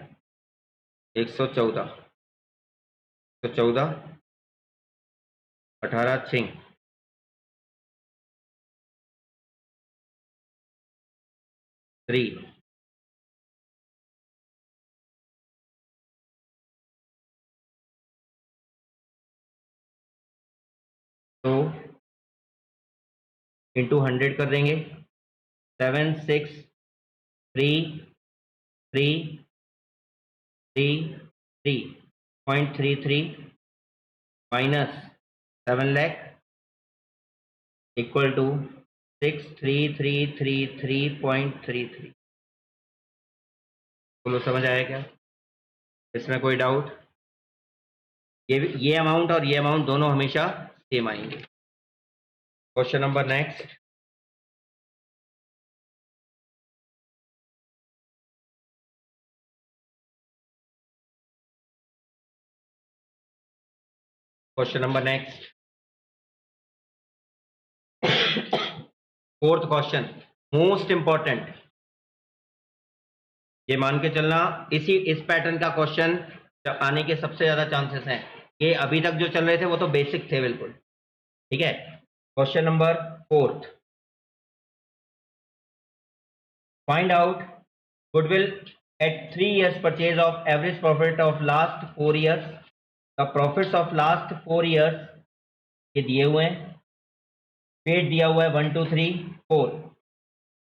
S1: 114 114 18 6 3 तो इंटू 100 कर देंगे 763333.33 minus 7 lakh equal to 63333.33। बोलो समझ आया क्या? इसमें कोई डाउट? ये अमाउंट और ये अमाउंट दोनों हमेशा सेम आएंगे। Question number next. Question number next, fourth question, most important. ये मान के चलना इस पैटर्न का क्वेश्चन आने के सबसे ज्यादा चांसेस हैं। ये अभी तक जो चल रहे थे वो तो बेसिक थे बिल्कुल, ठीक है। Question number fourth, find out goodwill at 3 years purchase of average profit of last 4 years। The profits of last 4 years ये दिए हुए हैं, पेड दिया हुआ है 1 2 3 4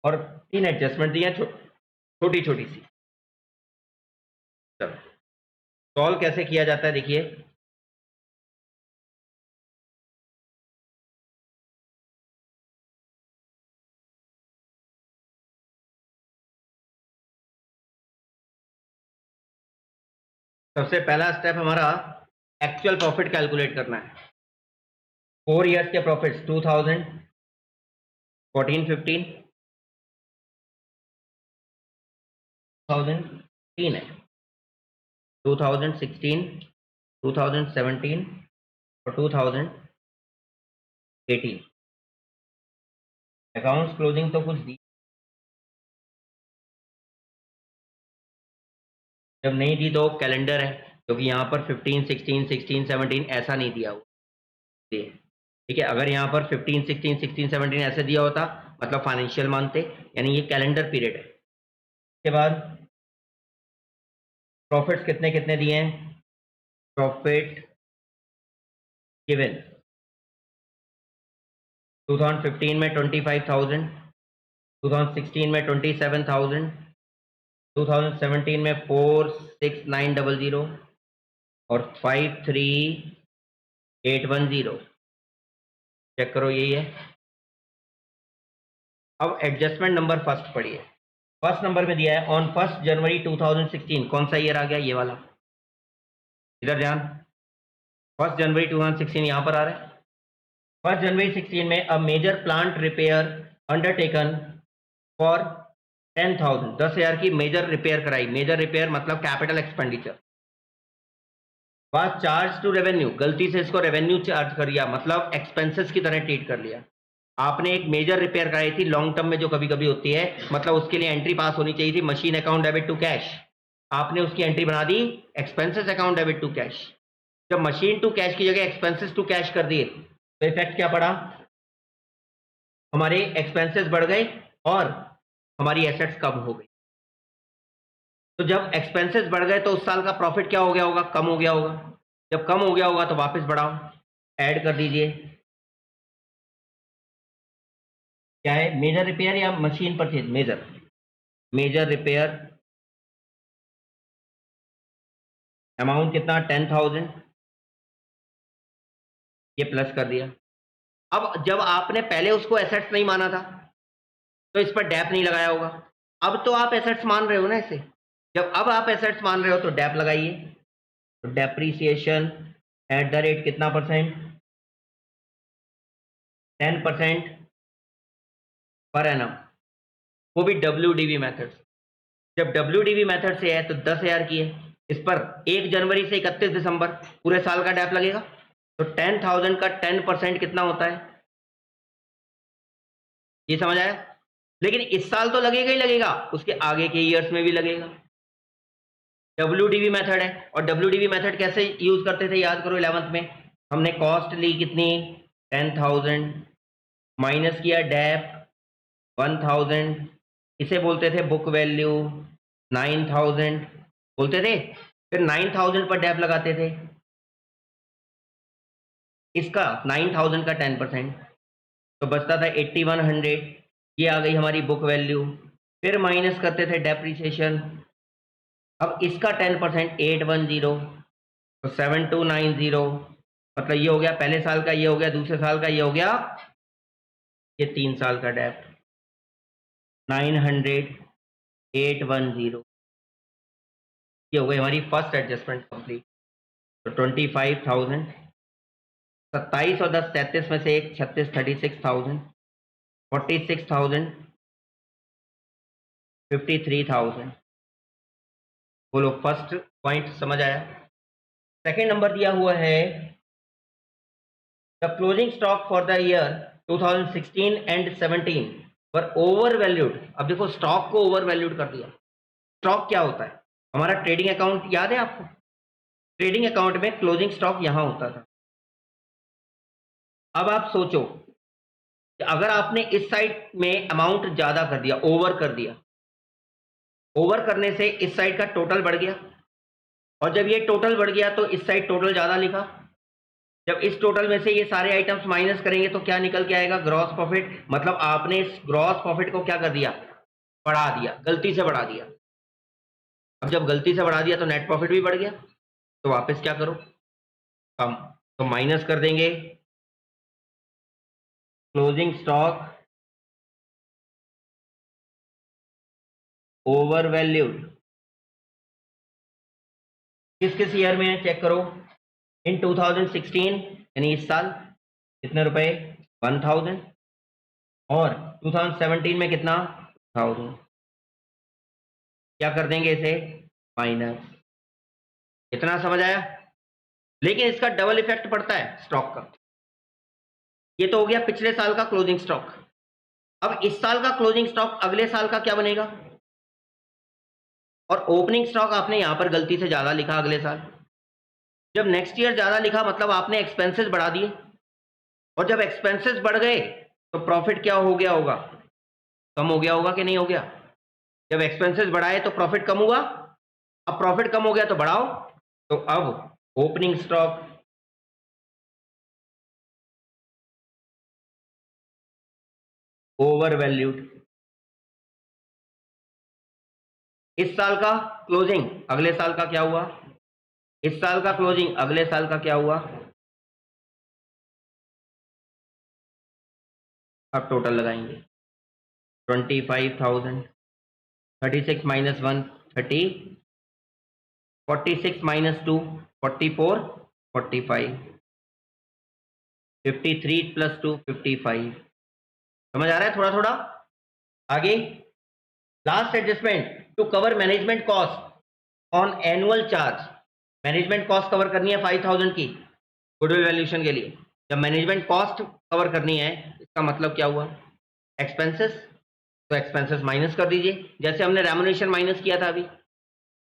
S1: और 3 एडजस्टमेंट दिए छोटी छोटी सी। चलो सॉल्व कैसे किया जाता है देखिए। सबसे पहला स्टेप हमारा एक्चुअल प्रॉफिट कैलकुलेट करना है। 4 years के प्रॉफिट्स 2014 15 2003 है, 2016 2017 और 2018। अकाउंट्स क्लोजिंग तो कुछ दी, जब नहीं दी तो कैलेंडर है, क्योंकि यहाँ पर 15 16 16 17 ऐसा नहीं दिया हुआ, ठीक है। अगर यहाँ पर 15 16 16 17 ऐसे दिया होता मतलब फाइनेंशियल मंथ थे, यानी ये कैलेंडर पीरियड है। उसके बाद प्रॉफिट्स कितने कितने दिए हैं, प्रॉफिट गिवन 2015 में 25,000, 2016 में 27,000, 2017 में 46900 और 53810। चेक करो यही है। अब एडजस्टमेंट नंबर फर्स्ट पढ़िए। फर्स्ट नंबर में दिया है ऑन 1 जनवरी 2016। कौन सा ईयर आ गया? ये वाला, इधर ध्यान। 1 जनवरी 2016 यहां पर आ रहा है। 1 जनवरी 16 में a major plant repair undertaken for 10,000, 10,000 की मेजर रिपेयर कराई। मेजर रिपेयर मतलब कैपिटल एक्सपेंडिचर। बाद चार्ज टू रेवेन्यू, गलती से इसको रेवेन्यू चार्ज कर दिया, मतलब एक्सपेंसेस की तरह ट्रीट कर लिया। आपने एक मेजर रिपेयर कराई थी लॉन्ग टर्म में जो कभी कभी होती है, मतलब उसके लिए एंट्री पास होनी चाहिए थी machine account debit to cash. आपने उसकी एंट्री बना दी expenses account debit to cash. जब मशीन टू कैश की जगह एक्सपेंसेस टू कैश कर दिए तो इफेक्ट क्या पड़ा? हमारे एक्सपेंसेस बढ़ गए और हमारी एसेट्स कम हो गई। तो जब एक्सपेंसेस बढ़ गए तो उस साल का प्रॉफिट क्या हो गया होगा? कम हो गया होगा। जब कम हो गया होगा तो वापस बढ़ाओ, ऐड कर दीजिए। क्या है? मेजर रिपेयर या machine purchase? Major repair amount कितना? 10,000, ये प्लस कर दिया। अब जब आपने पहले उसको एसेट्स नहीं माना था तो इस पर डैप नहीं लगाया होगा। अब तो आप एसेट्स मान रहे हो ना इसे, जब अब आप एसेट्स मान रहे हो तो डैप लगाइए। तो डेप्रीसिएशन एट द रेट कितना परसेंट? 10% पर एनम, वो भी WDV मेथड। जब WDV मेथड से है तो 10,000 की है, इस पर 1 जनवरी से 31 दिसंबर पूरे साल का डैप लगेगा। तो 10,000 का 10% कितना होता है? ये समझ आया? लेकिन इस साल तो लगेगा ही लगेगा, उसके आगे के ईयर्स में भी लगेगा। WDV मेथड है, और WDV मेथड कैसे यूज करते थे याद करो। 11th में हमने कॉस्ट ली कितनी? 10,000, माइनस किया डैप 1,000, इसे बोलते थे बुक वैल्यू। 9,000 बोलते थे, फिर 9,000 पर डैप लगाते थे। इसका 9,000 का 10% तो बचता था 8,100। ये आ गई हमारी बुक वैल्यू, फिर माइनस करते थे डेप्रिसिएशन। अब इसका 10% 810, तो 7290, मतलब ये हो गया पहले साल का, ये हो गया दूसरे साल का, ये हो गया ये 3 साल का डेप्ट 900 810। ये हो गई हमारी फर्स्ट एडजस्टमेंट कंप्लीट। तो 25,000, 27 और 10 33 में से एक 36 36,000, 46,000, 53,000। बोलो फर्स्ट पॉइंट समझ आया। सेकेंड नंबर दिया हुआ है the closing stock for the year 2016 and 17 पर ओवर वैल्यूड। अब देखो स्टॉक को ओवर वैल्यूड कर दिया। स्टॉक क्या होता है? हमारा ट्रेडिंग अकाउंट याद है आपको? ट्रेडिंग अकाउंट में क्लोजिंग स्टॉक यहां होता था। अब आप सोचो कि अगर आपने इस साइड में अमाउंट ज्यादा कर दिया, ओवर कर दिया, ओवर करने से इस साइड का टोटल बढ़ गया, और जब ये टोटल बढ़ गया तो इस साइड टोटल ज्यादा लिखा। जब इस टोटल में से ये सारे आइटम्स माइनस करेंगे तो क्या निकल के आएगा? Gross profit. मतलब आपने इस ग्रॉस प्रॉफिट को क्या कर दिया? बढ़ा दिया, गलती से बढ़ा दिया। अब जब गलती से बढ़ा दिया तो नेट प्रॉफिट भी बढ़ गया, तो वापस क्या करो? कम। तो माइनस कर देंगे क्लोजिंग स्टॉक ओवर वैल्यूड। किस किस ईयर में चेक करो? इन 2016 यानी इस साल कितने रुपए? 1000। और 2017 में कितना? 1000। क्या कर देंगे इसे? माइनस। इतना समझ आया? लेकिन इसका डबल इफेक्ट पड़ता है स्टॉक का। ये तो हो गया पिछले साल का क्लोजिंग स्टॉक। अब इस साल का क्लोजिंग स्टॉक अगले साल का क्या बनेगा? और ओपनिंग स्टॉक आपने यहां पर गलती से ज्यादा लिखा अगले साल। जब नेक्स्ट ईयर ज्यादा लिखा मतलब आपने एक्सपेंसेस बढ़ा दिए, और जब एक्सपेंसेस बढ़ गए तो प्रॉफिट क्या हो गया होगा? कम हो गया होगा कि नहीं हो गया? जब एक्सपेंसेस बढ़ाए तो प्रॉफिट कम हुआ। अब प्रॉफिट कम हो गया तो बढ़ाओ। तो अब ओपनिंग स्टॉक ओवर वैल्यूड। इस साल का क्लोजिंग अगले साल का क्या हुआ? इस साल का क्लोजिंग अगले साल का क्या हुआ? अब टोटल लगाएंगे 25,000, 36 माइनस 1 30, 46 माइनस 2 44, 45, 53 प्लस 2 55। समझ आ रहा है थोड़ा थोड़ा? आगे last adjustment to cover management cost on annual charge. Management cost cover करनी है 5,000 की गुडविल वैल्यूएशन के लिए। जब मैनेजमेंट कॉस्ट कवर करनी है इसका मतलब क्या हुआ? एक्सपेंसेस। तो एक्सपेंसेस माइनस कर दीजिए, जैसे हमने रेम्युनरेशन माइनस किया था अभी,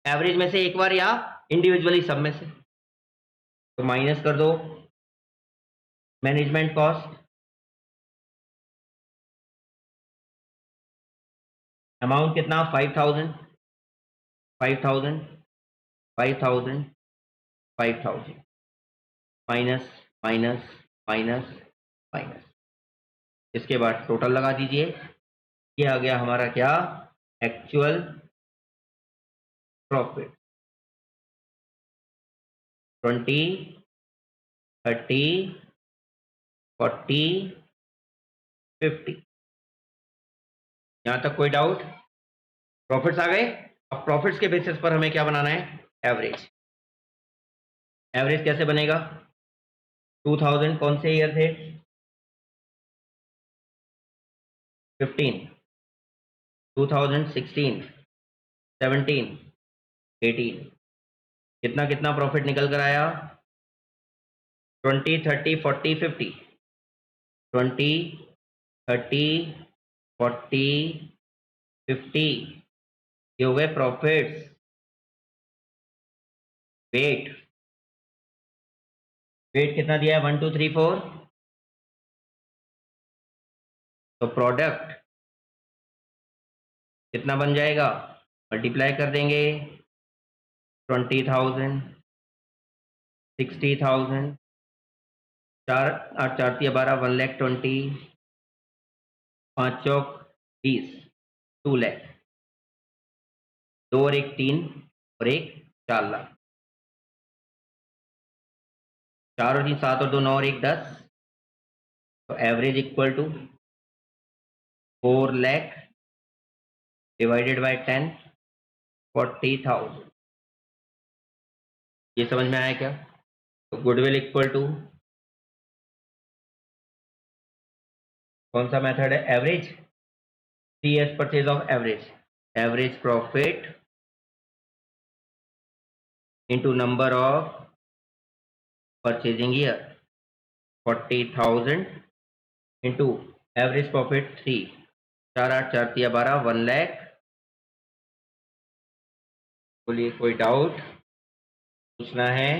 S1: एवरेज में से एक बार या इंडिविजुअली सब में से। तो माइनस कर दो मैनेजमेंट कॉस्ट, अमाउंट कितना? 5,000, 5,000, 5,000, 5,000, माइनस माइनस माइनस माइनस। इसके बाद टोटल लगा दीजिए। ये आ गया हमारा क्या? Actual profit 20, 30, 40, 50। यहां तक कोई डाउट? प्रॉफिट्स आ गए। अब प्रॉफिट्स के बेसिस पर हमें क्या बनाना है? एवरेज। एवरेज कैसे बनेगा? 2000 कौन से ईयर थे? 15, 2016, 17, 18। कितना कितना प्रॉफिट निकल कर आया? 20, 30, 40, 50। 20, 30, 40, 50। ये हो गए प्रॉफिट्स। वेट, वेट कितना दिया है? 1 2 3 4। तो प्रोडक्ट कितना बन जाएगा? मल्टीप्लाई कर देंगे 20,000, 60,000, 4 8 4 12 1,20,000, 5 चौक 20, 2 लाख। 2 और 1 3 और 1 4 लाख। 4 और 3 7 और 2 9 और 1 10। तो average equal to 4 lakh divided by 10, 40,000। ये समझ में आया क्या? तो गुडविल इक्वल टू कौन सा मेथड है? Average. C S purchase of average. Average profit into number of purchasing year, 40,000 into average profit 3, 4 8 4 3 12, 1 lakh. बोलिए कोई डाउट पूछना है?